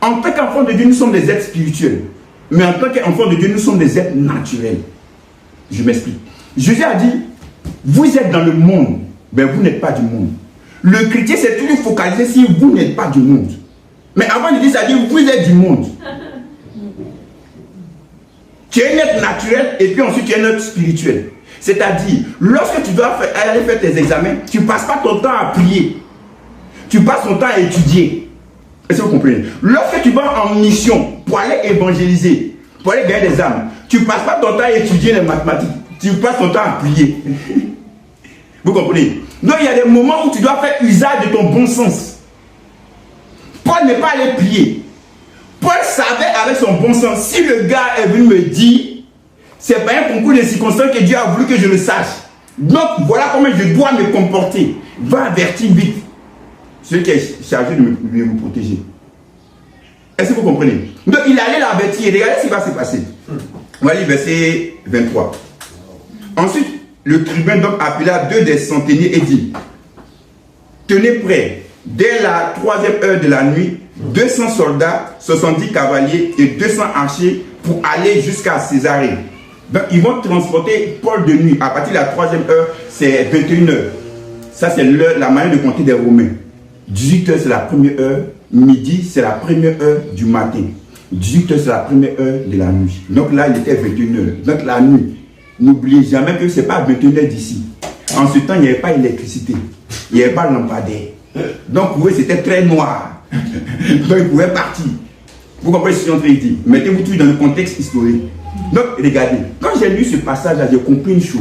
En tant qu'enfants de Dieu, nous sommes des êtres spirituels. Mais en tant qu'enfants de Dieu, nous sommes des êtres naturels. Je m'explique. Jésus a dit: vous êtes dans le monde, mais vous n'êtes pas du monde. Le chrétien s'est toujours focalisé si vous n'êtes pas du monde. Mais avant de dire ça, dit: vous êtes du monde. Tu es un être naturel et puis ensuite tu es un être spirituel. C'est-à-dire, lorsque tu dois aller faire tes examens, tu ne passes pas ton temps à prier. Tu passes ton temps à étudier. Est-ce que vous comprenez? Lorsque tu vas en mission pour aller évangéliser, pour aller gagner des âmes, tu ne passes pas ton temps à étudier les mathématiques. Tu passes ton temps à prier. Vous comprenez? Donc il y a des moments où tu dois faire usage de ton bon sens. Paul n'est pas allé prier. Paul savait avec son bon sens, si le gars est venu me dire, c'est pas un concours de circonstances que Dieu a voulu que je le sache. Donc voilà comment je dois me comporter. Va avertir vite celui qui est chargé de me protéger. Est-ce que vous comprenez? Donc il allait l'avertir. Regardez ce qui va se passer. On va lire verset 23. Ensuite, le tribun donc appela 2 des centeniers et dit: tenez prêt, dès la 3e heure de la nuit, 200 soldats, 70 cavaliers et 200 archers pour aller jusqu'à Césarée. Donc ils vont transporter Paul de nuit. À partir de la 3e heure, c'est 21 heures. Ça c'est la manière de compter des Romains. 18 heures c'est la première heure, midi c'est la première heure du matin. 18 heures c'est la première heure de la nuit. Donc là il était 21 heures. Donc la nuit, n'oubliez jamais que ce n'est pas 21 heures d'ici. En ce temps il n'y avait pas d'électricité, il n'y avait pas de lampadaire. Donc pour eux c'était très noir. Donc ils pouvaient partir. Vous comprenez ce que je suis en train de dire? Mettez-vous tout dans le contexte historique. Donc regardez, quand j'ai lu ce passage-là, j'ai compris une chose.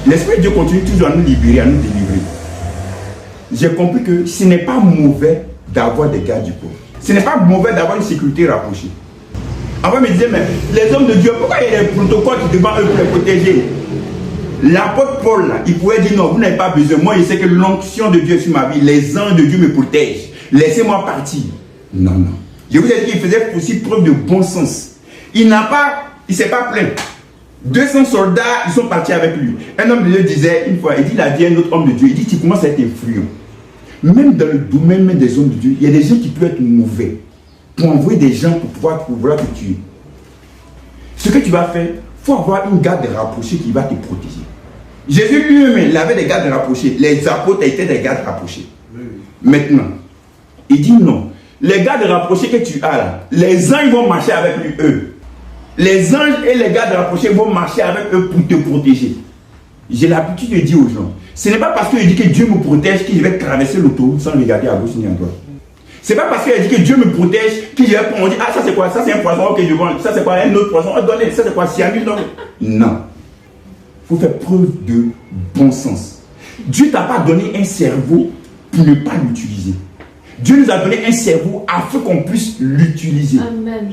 L'Esprit de Dieu continue toujours à nous libérer, à nous délivrer. J'ai compris que ce n'est pas mauvais d'avoir des gardes du corps. Ce n'est pas mauvais d'avoir une sécurité rapprochée. Avant, me disait, mais les hommes de Dieu, pourquoi il y a des protocoles qui devant eux pour les protéger? L'apôtre Paul, là, il pouvait dire: non, vous n'avez pas besoin. Moi, je sais que l'onction de Dieu est sur ma vie. Les anges de Dieu me protègent. Laissez-moi partir. Non. Je vous ai dit qu'il faisait aussi preuve de bon sens. Il ne s'est pas plaint. 200 soldats, ils sont partis avec lui. Un homme de Dieu disait une fois, il a dit à un autre homme de Dieu, il dit: tu commences à être influent. Même dans le domaine des hommes de Dieu, il y a des gens qui peuvent être mauvais pour envoyer des gens pour pouvoir te tuer. Ce que tu vas faire, il faut avoir une garde rapprochée qui va te protéger. Jésus lui-même, il avait des gardes rapprochés. Les apôtres étaient des gardes rapprochés. Maintenant, il dit non. Les gardes rapprochés que tu as là, les anges vont marcher avec lui, eux. Les anges et les gardes rapprochés vont marcher avec eux pour te protéger. J'ai l'habitude de dire aux gens, ce n'est pas parce que je dis que Dieu me protège que je vais traverser l'autoroute sans regarder à gauche ni à droite. Ce n'est pas parce que je dis que Dieu me protège que je vais prendre, on dit: ah ça c'est quoi? Ça c'est un poisson, ok je vends. Ça c'est quoi? Un autre poisson, donnez. Ça c'est quoi? Cyanure, non. Non. Il faut faire preuve de bon sens. Dieu ne t'a pas donné un cerveau pour ne pas l'utiliser. Dieu nous a donné un cerveau afin qu'on puisse l'utiliser. Amen.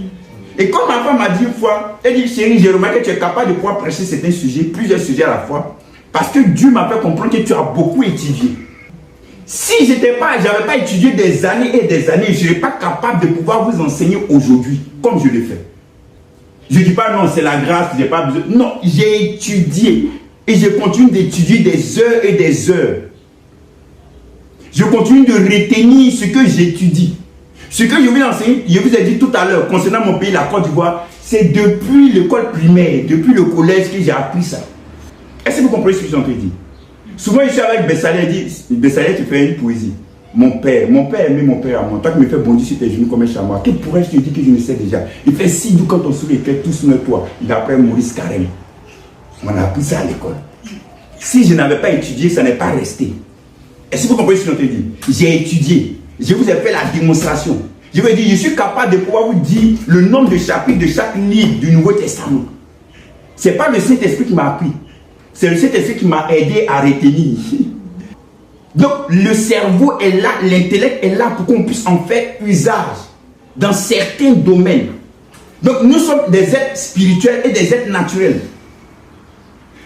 Et comme ma femme m'a dit une fois, elle dit: chérie, j'ai remarqué que tu es capable de pouvoir prêcher certains sujets, plusieurs sujets à la fois, parce que Dieu m'a fait comprendre que tu as beaucoup étudié. Si je n'avais pas étudié des années et des années, je ne serais pas capable de pouvoir vous enseigner aujourd'hui, comme je l'ai fait. Je ne dis pas non, c'est la grâce, je n'ai pas besoin. Non, j'ai étudié et je continue d'étudier des heures et des heures. Je continue de retenir ce que j'étudie. Ce que je vais enseigner, je vous ai dit tout à l'heure, concernant mon pays, la Côte d'Ivoire, c'est depuis l'école primaire, depuis le collège que j'ai appris ça. Est-ce que vous comprenez ce que je suis en train de dire? Souvent, je suis avec Bessalé, il dit, Bessalé, tu fais une poésie. Mon père aimait mon père à moi. Toi qui me fais bondir sur tes genoux comme un chamois. Que pourrais-je te dire que je ne sais déjà? Il fait si nous, quand on sourit, il fait tout sur toi. Il a appris Maurice Carême. On a appris ça à l'école. Si je n'avais pas étudié, ça n'est pas resté. Est-ce que vous comprenez ce que je te dis? J'ai étudié. Je vous ai fait la démonstration. Je veux dire, je suis capable de pouvoir vous dire le nombre de chapitres de chaque livre du Nouveau Testament. Ce n'est pas le Saint-Esprit qui m'a appris. C'est le Saint-Esprit qui m'a aidé à retenir. Donc, le cerveau est là, l'intellect est là pour qu'on puisse en faire usage dans certains domaines. Donc, nous sommes des êtres spirituels et des êtres naturels.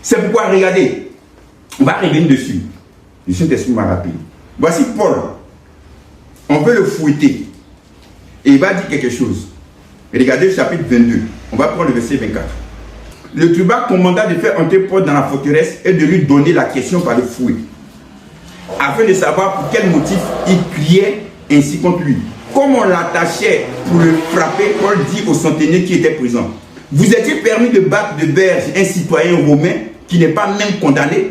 C'est pourquoi, regardez, on va revenir dessus. Le Saint-Esprit m'a rappelé. Voici Paul. On veut le fouetter. Et il va dire quelque chose. Regardez le chapitre 22. On va prendre le verset 24. Le tribunal commanda de faire entrer Paul dans la forteresse et de lui donner la question par le fouet, afin de savoir pour quel motif il criait ainsi contre lui. Comme on l'attachait pour le frapper, Paul dit au centenier qui était présent: vous étiez permis de battre de berge un citoyen romain qui n'est pas même condamné?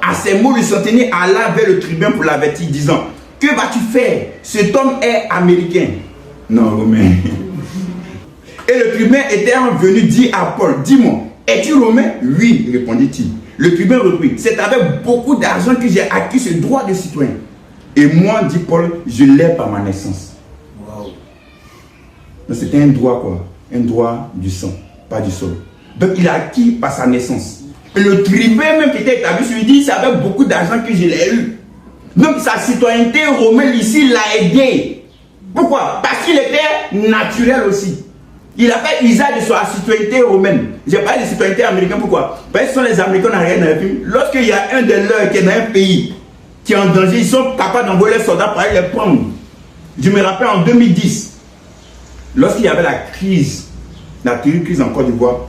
À ces mots, le centenier alla vers le tribun pour l'avertir, disant: que vas-tu faire? Cet homme est américain. Non, romain. Et le tribun était venu dire à Paul: dis-moi, es-tu romain? Oui, répondit-il. Le tribun reprit: c'est avec beaucoup d'argent que j'ai acquis ce droit de citoyen. Et moi, dit Paul, je l'ai par ma naissance. Wow. Donc c'était un droit quoi? Un droit du sang, pas du sol. Donc il a acquis par sa naissance. Et le tribun même qui était établi sur lui dit: c'est avec beaucoup d'argent que je l'ai eu. Donc sa citoyenneté romaine ici l'a aidé. Pourquoi? Parce qu'il était naturel aussi. Il a fait usage de sa citoyenneté romaine. J'ai parlé de citoyenneté américaine, pourquoi? Parce que ce sont les Américains en rien dans le film. Lorsqu'il y a un de leurs qui est dans un pays qui est en danger, ils sont capables d'envoyer les soldats pour aller les prendre. Je me rappelle en 2010, lorsqu'il y avait la crise, la terrible crise en Côte d'Ivoire,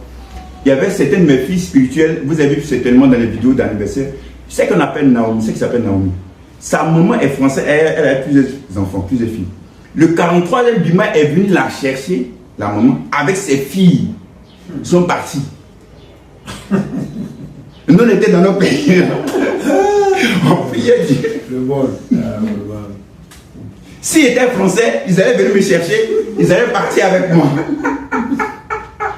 il y avait certaines de mes filles spirituelles, vous avez vu certainement dans les vidéos d'anniversaire, je sais qu'on appelle Naomi, c'est qui s'appelle Naomi. Sa maman est française, elle a plusieurs enfants, plusieurs filles. Le 43e du mois est venu la chercher, la maman, avec ses filles. Ils sont partis. Nous, on était dans nos pays. On priait Dieu. Le bon. S'ils étaient français, ils allaient venir me chercher, ils allaient partir avec moi.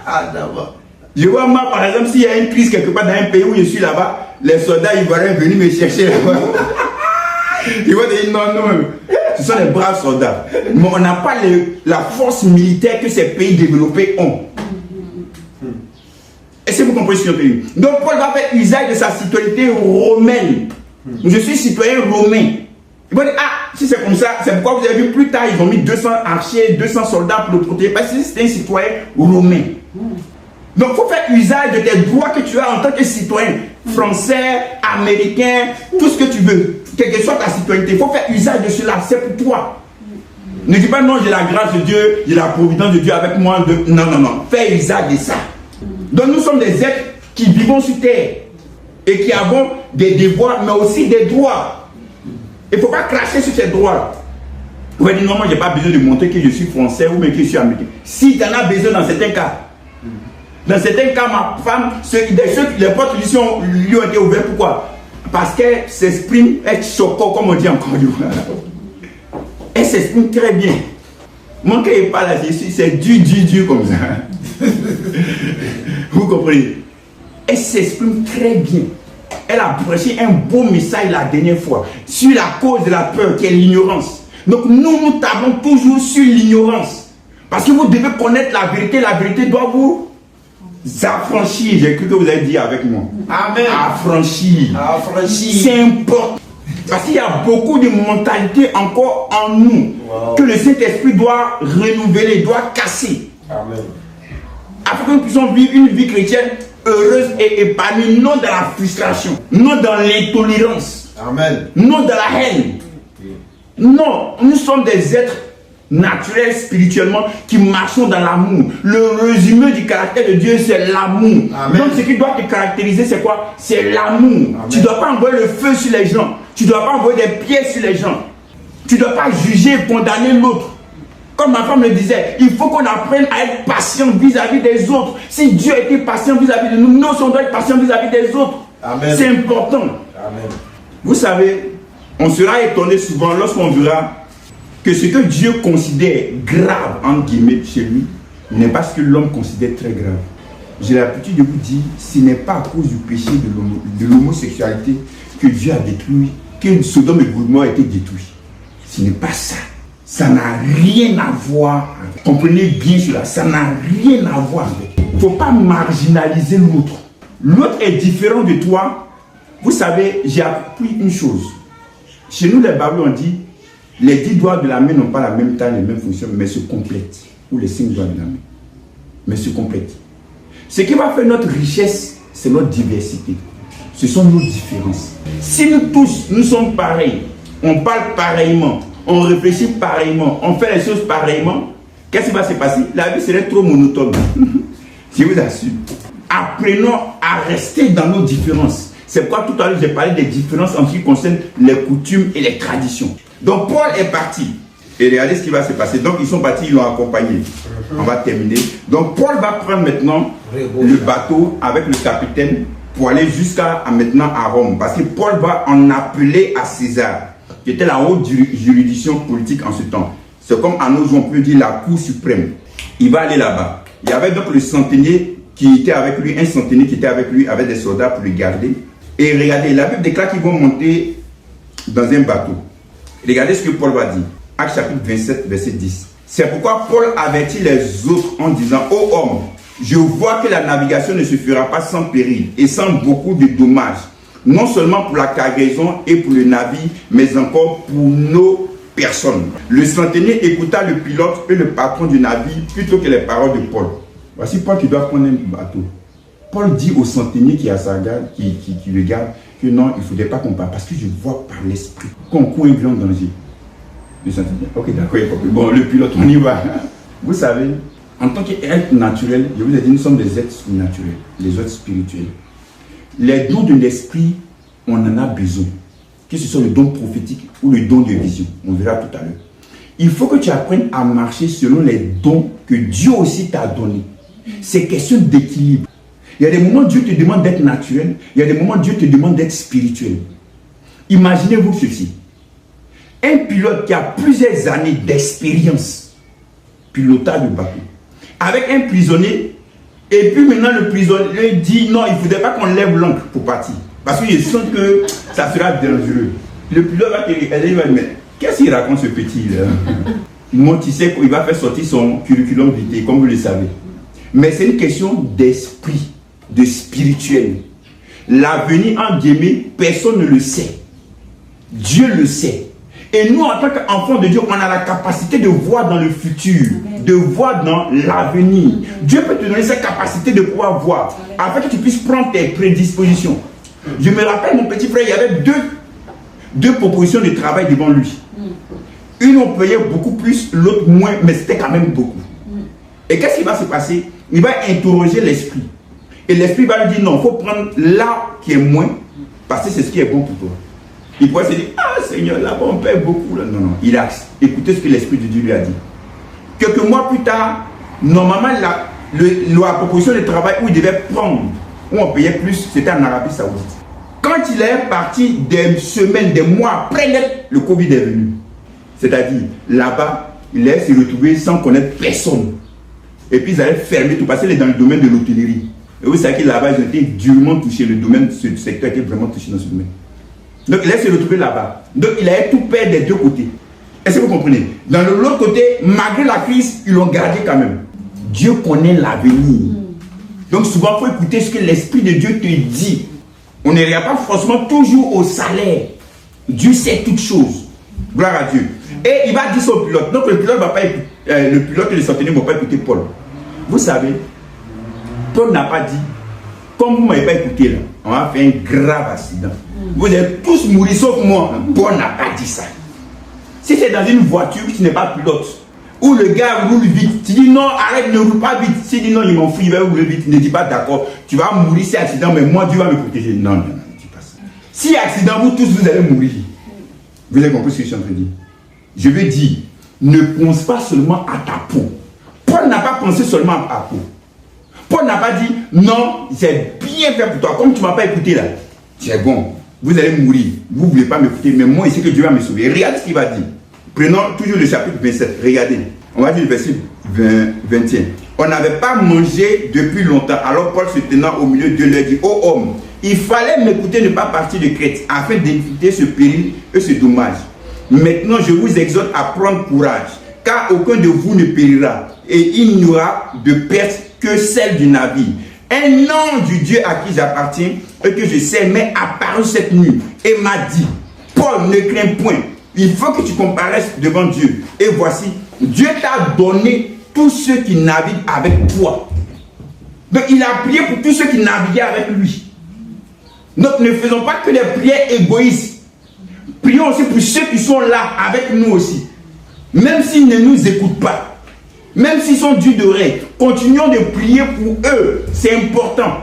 Ah, d'abord. Je vois moi, par exemple, s'il y a une crise quelque part dans un pays où je suis là-bas, les soldats, ils vont venir me chercher là-bas. Ils vont dire non, non. Ce sont les braves soldats. Mais on n'a pas la force militaire que ces pays développés ont. Est-ce que vous comprenez ce que je veux dire? Donc Paul va faire usage de sa citoyenneté romaine. Je suis citoyen romain. Il va dire: ah, si c'est comme ça, c'est pourquoi vous avez vu plus tard, ils ont mis 200 archers, 200 soldats pour le protéger. Parce que c'était un citoyen romain. Donc il faut faire usage de tes droits que tu as en tant que citoyen français, américain, tout ce que tu veux. Quelle que soit ta citoyenneté, il faut faire usage de cela, c'est pour toi. Ne dis pas non, j'ai la grâce de Dieu, j'ai la providence de Dieu avec moi. Non, non, non, fais usage de ça. Donc nous sommes des êtres qui vivons sur terre et qui avons des devoirs, mais aussi des droits. Il ne faut pas cracher sur ces droits. Vous allez dire: non, moi je n'ai pas besoin de montrer que je suis français ou même que je suis américain. Si tu en as besoin dans certains cas. Dans certains cas, ma femme, les portes lui ont été ouvertes. Pourquoi? Parce qu'elle s'exprime, elle choco, comme on dit en Côte d'Ivoire. Elle s'exprime très bien. Moi, quand il parle à Jésus, c'est dur comme ça. Vous comprenez? Elle s'exprime très bien. Elle a prêché un beau message la dernière fois sur la cause de la peur qui est l'ignorance. Donc nous tablons toujours sur l'ignorance. Parce que vous devez connaître la vérité doit vous affranchir. J'ai cru que vous avez dit avec moi. Amen. Affranchir. C'est important. Parce qu'il y a beaucoup de mentalités encore en nous que le Saint-Esprit doit renouveler, doit casser. Amen. Afin que nous puissions vivre une vie chrétienne heureuse et épanouie, non dans la frustration, non dans l'intolérance, amen, non dans la haine. Non, nous sommes des êtres naturels spirituellement qui marchons dans l'amour. Le résumé du caractère de Dieu, c'est l'amour. Donc ce qui doit te caractériser, c'est quoi? C'est l'amour. Tu ne dois pas envoyer le feu sur les gens. Tu ne dois pas envoyer des pieds sur les gens. Tu ne dois pas juger et condamner l'autre. Comme ma femme le disait, il faut qu'on apprenne à être patient vis-à-vis des autres. Si Dieu était patient vis-à-vis de nous, nous on doit être patient vis-à-vis des autres. C'est important. Amen. Vous savez, on sera étonné souvent lorsqu'on verra que ce que Dieu considère grave, entre guillemets, chez lui, n'est pas ce que l'homme considère très grave. J'ai l'habitude de vous dire, ce n'est pas à cause du péché de l'homosexualité que Dieu a détruit, que Sodome et Gomorrhe a été détruit. Ce n'est pas ça. Ça n'a rien à voir. Comprenez bien cela, ça n'a rien à voir. Il ne faut pas marginaliser l'autre. L'autre est différent de toi. Vous savez, j'ai appris une chose. Chez nous, les Babylons, on dit, les 10 doigts de la main n'ont pas la même taille, les mêmes fonctions, mais se complètent. Ou les 5 doigts de la main. Mais se complètent. Ce qui va faire notre richesse, c'est notre diversité. Ce sont nos différences. Si nous tous, nous sommes pareils, on parle pareillement, on réfléchit pareillement, on fait les choses pareillement, qu'est-ce qui va se passer? La vie serait trop monotone. Je vous assure. Apprenons à rester dans nos différences. C'est pourquoi tout à l'heure j'ai parlé des différences en ce qui concerne les coutumes et les traditions. Donc Paul est parti. Et regardez ce qui va se passer. Donc ils sont partis, ils l'ont accompagné. On va terminer. Donc Paul va prendre maintenant le bateau avec le capitaine pour aller jusqu'à maintenant à Rome. Parce que Paul va en appeler à César, qui était la haute juridiction politique en ce temps. C'est comme à nos jours, on peut dire la Cour suprême. Il va aller là-bas. Il y avait donc le centenier qui était avec lui, un centenier qui était avec lui, avec des soldats pour le garder. Et regardez, la Bible déclare qu'ils vont monter dans un bateau. Regardez ce que Paul va dire. Actes chapitre 27, verset 10. C'est pourquoi Paul avertit les autres en disant: ô homme, je vois que la navigation ne se fera pas sans péril et sans beaucoup de dommages, non seulement pour la cargaison et pour le navire, mais encore pour nos personnes. Le centenier écouta le pilote et le patron du navire plutôt que les paroles de Paul. Voici Paul qui doit prendre un bateau. Paul dit au centenier qui est à sa garde, qui le garde, que non, il ne faudrait pas qu'on parle, parce que je vois par l'esprit qu'on court un grand danger. Le centenier, ok, d'accord, il faut que... Bon, le pilote, on y va. Vous savez, en tant qu'être naturel, je vous ai dit, nous sommes des êtres naturels, les êtres spirituels. Les dons de l'esprit, on en a besoin. Que ce soit le don prophétique ou le don de vision, on verra tout à l'heure. Il faut que tu apprennes à marcher selon les dons que Dieu aussi t'a donnés. C'est question d'équilibre. Il y a des moments où Dieu te demande d'être naturel, il y a des moments où Dieu te demande d'être spirituel. Imaginez-vous ceci. Un pilote qui a plusieurs années d'expérience, pilotage de bateau, avec un prisonnier, et puis maintenant le prisonnier dit non, il ne faudrait pas qu'on lève l'ancre pour partir. Parce qu'il sent que ça sera dangereux. Le pilote va te regarder, il va dire, mais qu'est-ce qu'il raconte ce petit là? Moi, tu sais qu'il va faire sortir son curriculum vitae, comme vous le savez. Mais c'est une question d'esprit, de spirituel. L'avenir, en guillemets, personne ne le sait. Dieu le sait. Et nous, en tant qu'enfants de Dieu, on a la capacité de voir dans le futur, de voir dans l'avenir. Dieu peut te donner cette capacité de pouvoir voir, afin que tu puisses prendre tes prédispositions. Je me rappelle, mon petit frère, il y avait deux propositions de travail devant lui. Une, on payait beaucoup plus, l'autre moins, mais c'était quand même beaucoup. Et qu'est-ce qui va se passer? Il va interroger l'esprit. Et l'esprit va lui dire non, il faut prendre là qui est moins, parce que c'est ce qui est bon pour toi. Il pourrait se dire, ah Seigneur, là-bas on paie beaucoup. Là. Non, non, il a écouté ce que l'Esprit de Dieu lui a dit. Quelques mois plus tard, normalement, la proposition de travail où il devait prendre, où on payait plus, c'était en Arabie Saoudite. Quand il est parti des semaines, des mois après, le Covid est venu. C'est-à-dire, là-bas, il allait se retrouver sans connaître personne. Et puis, ils allaient fermer tout, parce qu'il est dans le domaine de l'hôtellerie. Et vous savez que là-bas, ils ont été durement touchés. Le domaine, ce secteur était vraiment touché dans ce domaine. Donc, il allait se retrouver là-bas. Donc, il allait tout perdre des deux côtés. Est-ce que vous comprenez? Dans l'autre côté, malgré la crise, ils l'ont gardé quand même. Dieu connaît l'avenir. Donc, souvent, il faut écouter ce que l'Esprit de Dieu te dit. On ne regarde pas forcément toujours au salaire. Dieu sait toutes choses. Gloire à Dieu. Et il va dire ça au pilote. Donc, le pilote va pas écouter, le pilote et le centenier ne vont pas écouter Paul. Vous savez, Paul n'a pas dit, comme vous ne m'avez pas écouté là, on va faire un grave accident. Vous allez tous mourir sauf moi. Paul n'a pas dit ça. Si c'est dans une voiture qui n'est pas pilote, où le gars roule vite, tu dis non, arrête, ne roule pas vite. S'il dit non, il m'en fout, il va rouler vite. Ne dis pas d'accord, tu vas mourir si accident, mais moi Dieu va me protéger. Non, non, non, ne dis pas ça. Si accident, vous tous vous allez mourir. Vous avez compris ce que je suis en train de dire? Je veux dire, ne pense pas seulement à ta peau. Paul n'a pas pensé seulement à ta peau. Paul n'a pas dit non, c'est bien fait pour toi, comme tu ne m'as pas écouté là. C'est bon. vous allez mourir. Vous ne voulez pas m'écouter, mais moi, ici que Dieu va me sauver. Regardez ce qu'il va dire. Prenons toujours le chapitre 27. Regardez. On va dire le verset 21. On n'avait pas mangé depuis longtemps. Alors Paul se tenant au milieu de leur dit, ô homme, il fallait m'écouter ne pas partir de Crète afin d'éviter ce péril et ce dommage. Maintenant, je vous exhorte à prendre courage, car aucun de vous ne périra, et il n'y aura de perte que celle du navire. Un ange du Dieu à qui j'appartiens et que je sais m'est apparu cette nuit et m'a dit, Paul, ne crains point, il faut que tu comparaisses devant Dieu. Et voici, Dieu t'a donné tous ceux qui naviguent avec toi. Donc il a prié pour tous ceux qui naviguaient avec lui. Donc ne faisons pas que des prières égoïstes. Prions aussi pour ceux qui sont là avec nous aussi. Même s'ils ne nous écoutent pas. Même s'ils sont durs d'oreille. Continuons de prier pour eux. C'est important.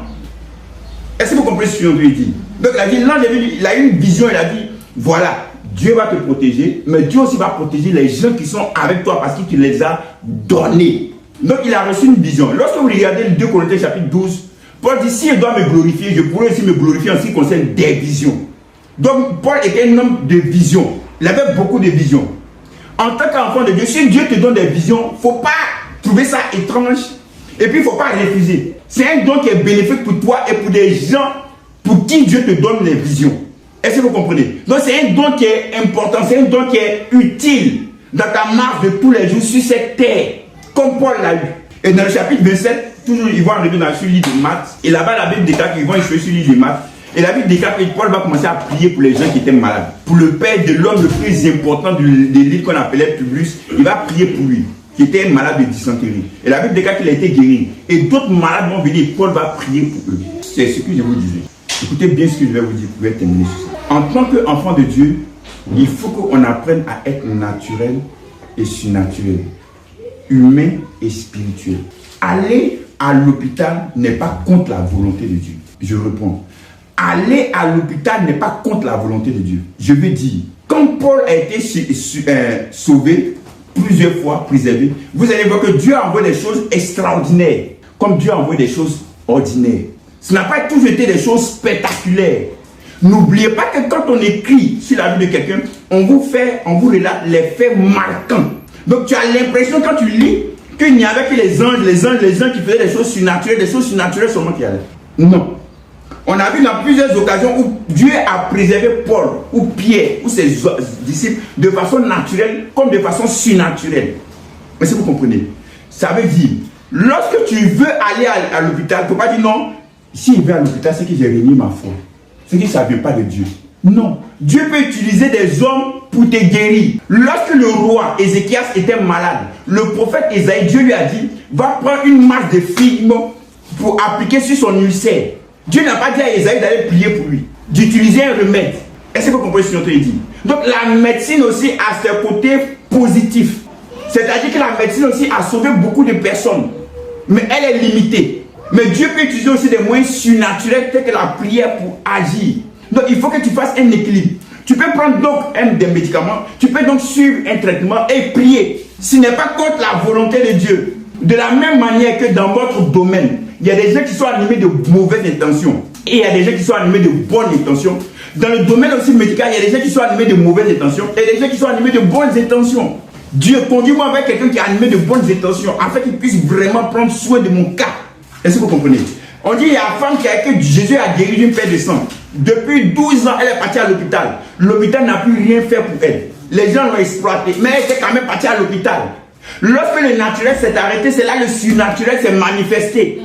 Est-ce que vous comprenez ce que je veux dire? Donc l'ange il a eu une vision. Il a dit, voilà, Dieu va te protéger. Mais Dieu aussi va protéger les gens qui sont avec toi parce qu'il te les a donnés. Donc il a reçu une vision. Lorsque vous regardez le 2 Corinthiens chapitre 12, Paul dit, si il doit me glorifier, je pourrais aussi me glorifier en ce qui concerne des visions. Donc Paul était un homme de vision. Il avait beaucoup de visions. En tant qu'enfant de Dieu, si Dieu te donne des visions, il ne faut pas trouver ça étrange. Et puis il ne faut pas refuser. C'est un don qui est bénéfique pour toi et pour des gens pour qui Dieu te donne les visions. Est-ce que vous comprenez? Donc c'est un don qui est important, c'est un don qui est utile dans ta marche de tous les jours sur cette terre, comme Paul l'a eu. Et dans le chapitre 27, toujours ils vont arriver dans ce livre de Matthieu. Et là-bas, la Bible déclare qu'ils vont échouer sur le livre de Matthieu. Et la Bible déclare que Paul va commencer à prier pour les gens qui étaient malades. Pour le père de l'homme le plus important de l'île qu'on appelait Publius, il va prier pour lui, qui était malade de dysenterie. Et la Bible déclare qu'il a été guéri. Et d'autres malades vont venir et Paul va prier pour eux. C'est ce que je vous disais. Écoutez bien ce que je vais vous dire pour terminer sur ça. En tant qu'enfant de Dieu, il faut qu'on apprenne à être naturel et surnaturel, humain et spirituel. Aller à l'hôpital n'est pas contre la volonté de Dieu. Je réponds. Aller à l'hôpital n'est pas contre la volonté de Dieu. Je veux dire, quand Paul a été sauvé, plusieurs fois préservé, vous allez voir que Dieu a envoyé des choses extraordinaires, comme Dieu a envoyé des choses ordinaires. Ce n'a pas toujours été des choses spectaculaires. N'oubliez pas que quand on écrit sur la vie de quelqu'un, on vous relate les faits marquants. Donc tu as l'impression quand tu lis qu'il n'y avait que les anges qui faisaient des choses surnaturelles seulement qui allaient. Non. On a vu dans plusieurs occasions où Dieu a préservé Paul, ou Pierre, ou ses disciples de façon naturelle comme de façon surnaturelle. Mais si vous comprenez, ça veut dire, lorsque tu veux aller à l'hôpital, tu ne peux pas dire non, si je vais à l'hôpital, c'est que j'ai réuni ma foi. C'est que ça ne vient pas de Dieu. Non. Dieu peut utiliser des hommes pour te guérir. Lorsque le roi Ézéchias était malade, le prophète Ésaïe, Dieu lui a dit, va prendre une masse de figues pour appliquer sur son ulcère. Dieu n'a pas dit à Ésaïe d'aller prier pour lui, d'utiliser un remède. Est-ce que vous comprenez ce que je dis? Donc la médecine aussi a ses côtés positifs. C'est-à-dire que la médecine aussi a sauvé beaucoup de personnes. Mais elle est limitée. Mais Dieu peut utiliser aussi des moyens surnaturels tels que la prière pour agir. Donc il faut que tu fasses un équilibre. Tu peux prendre donc des médicaments, tu peux donc suivre un traitement et prier. Ce n'est pas contre la volonté de Dieu. De la même manière que dans votre domaine, il y a des gens qui sont animés de mauvaises intentions et il y a des gens qui sont animés de bonnes intentions. Dans le domaine aussi médical, il y a des gens qui sont animés de mauvaises intentions et des gens qui sont animés de bonnes intentions. Dieu, conduis-moi avec quelqu'un qui est animé de bonnes intentions afin qu'il puisse vraiment prendre soin de mon cas. Est-ce que vous comprenez? On dit il y a une femme que Jésus a guéri d'une perte de sang. Depuis 12 ans, elle est partie à l'hôpital. L'hôpital n'a plus rien fait pour elle. Les gens l'ont exploitée, mais elle était quand même partie à l'hôpital. Lorsque le naturel s'est arrêté, c'est là que le surnaturel s'est manifesté.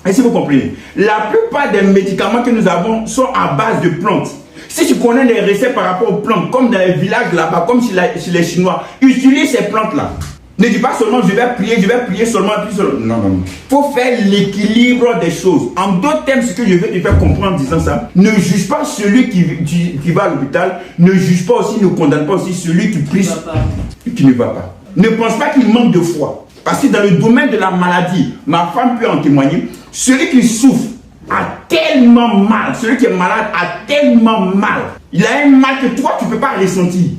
Est-ce que vous comprenez? La plupart des médicaments que nous avons sont à base de plantes. Si tu connais des recettes par rapport aux plantes, comme dans les villages là-bas, comme chez les Chinois, utilise ces plantes-là. Ne dis pas seulement je vais prier seulement, puis seulement. Non, non, non. Il faut faire l'équilibre des choses. En d'autres termes, ce que je vais te faire comprendre en disant ça, ne juge pas celui qui va à l'hôpital, ne juge pas aussi, ne condamne pas aussi celui qui prie, qui ne va pas. Ne pense pas qu'il manque de foi. Parce que dans le domaine de la maladie, ma femme peut en témoigner, celui qui souffre a tellement mal, celui qui est malade a tellement mal. Il a un mal que toi, tu ne peux pas ressentir.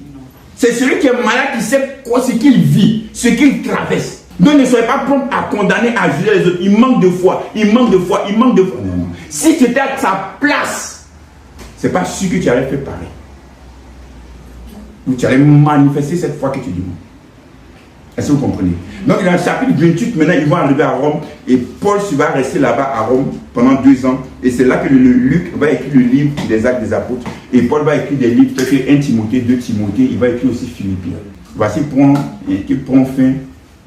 C'est celui qui est malade qui sait ce qu'il vit, ce qu'il traverse. Donc ne soyez pas prompt à condamner, à juger les autres. Il manque de foi, il manque de foi, il manque de foi. Non, non. Si tu étais à sa place, c'est pas sûr que tu allais faire pareil. Ou tu allais manifester cette foi que tu demandes. Est-ce que vous comprenez? Donc, dans le chapitre 28, maintenant, ils vont arriver à Rome et Paul va rester là-bas à Rome pendant 2 ans. Et c'est là que Luc va écrire le livre des Actes des Apôtres. Et Paul va écrire des livres tels que 1 Timothée, 2 Timothée. Il va écrire aussi Philippiens. Voici qui prend fin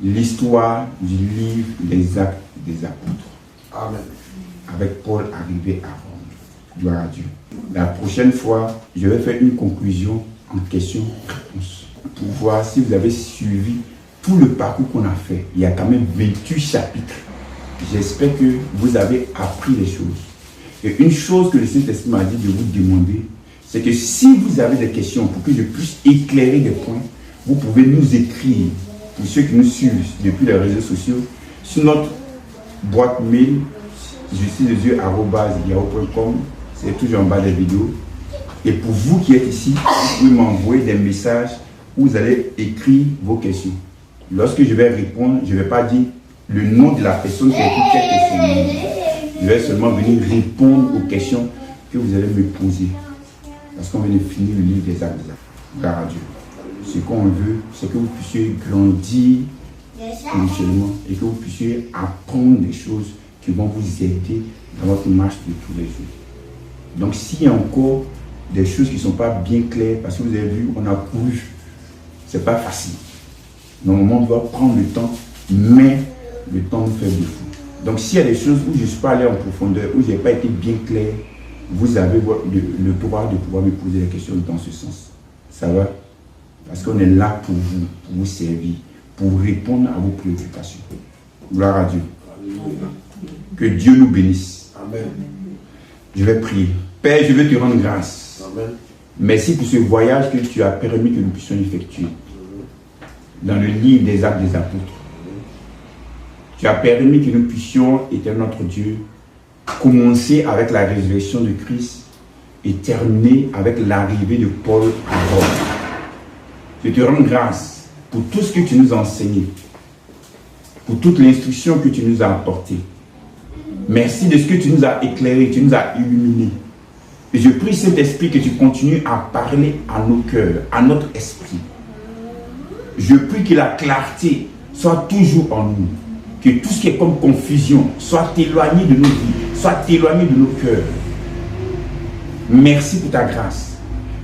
l'histoire du livre des Actes des Apôtres. Amen. Avec Paul arrivé à Rome. Gloire à Dieu. La prochaine fois, je vais faire une conclusion en questions-réponses pour voir si vous avez suivi tout le parcours qu'on a fait. Il y a quand même 28 chapitres. J'espère que vous avez appris les choses. Et une chose que le Saint-Esprit m'a dit de vous demander, c'est que si vous avez des questions pour que je puisse éclairer des points, vous pouvez nous écrire, pour ceux qui nous suivent depuis les réseaux sociaux, sur notre boîte mail, justiciededieu@yahoo.com, c'est toujours en bas des vidéos. Et pour vous qui êtes ici, vous pouvez m'envoyer des messages où vous allez écrire vos questions. Lorsque je vais répondre, je ne vais pas dire le nom de la personne qui a écrit cette question. Je vais seulement venir répondre aux questions que vous allez me poser. Parce qu'on vient de finir le livre des Actes. Gloire à Dieu. Ce qu'on veut, c'est que vous puissiez grandir spirituellement et que vous puissiez apprendre des choses qui vont vous aider dans votre marche de tous les jours. Donc s'il y a encore des choses qui ne sont pas bien claires, parce que vous avez vu, on a couru, ce n'est pas facile. Normalement, on doit prendre le temps, mais le temps nous fait défaut. Donc s'il y a des choses où je ne suis pas allé en profondeur, où je n'ai pas été bien clair, vous avez le droit de pouvoir me poser des questions dans ce sens. Ça va? Parce qu'on est là pour vous servir, pour répondre à vos préoccupations. Gloire à Dieu. Que Dieu nous bénisse. Amen. Je vais prier. Père, je veux te rendre grâce. Amen. Merci pour ce voyage que tu as permis que nous puissions effectuer dans le livre des Actes des Apôtres. Tu as permis que nous puissions, éternel notre Dieu, commencer avec la résurrection de Christ et terminer avec l'arrivée de Paul à Rome. Je te rends grâce pour tout ce que tu nous as enseigné, pour toute l'instruction que tu nous as apportée. Merci de ce que tu nous as éclairé, tu nous as illuminé. Et je prie, Saint-Esprit, que tu continues à parler à nos cœurs, à notre esprit. Je prie que la clarté soit toujours en nous. Que tout ce qui est comme confusion soit éloigné de nos vies, soit éloigné de nos cœurs. Merci pour ta grâce.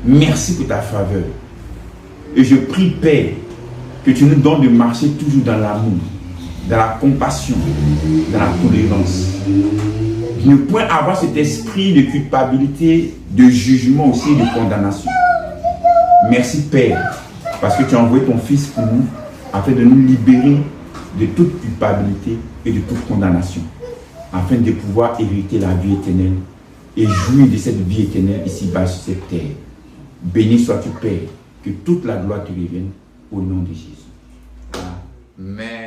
Merci pour ta faveur. Et je prie, Père, que tu nous donnes de marcher toujours dans l'amour, dans la compassion, dans la tolérance. De ne point avoir cet esprit de culpabilité, de jugement aussi et de condamnation. Merci, Père, parce que tu as envoyé ton Fils pour nous, afin de nous libérer de toute culpabilité et de toute condamnation, afin de pouvoir hériter la vie éternelle et jouir de cette vie éternelle ici-bas sur cette terre. Béni sois-tu, Père, que toute la gloire te revienne au nom de Jésus. Amen.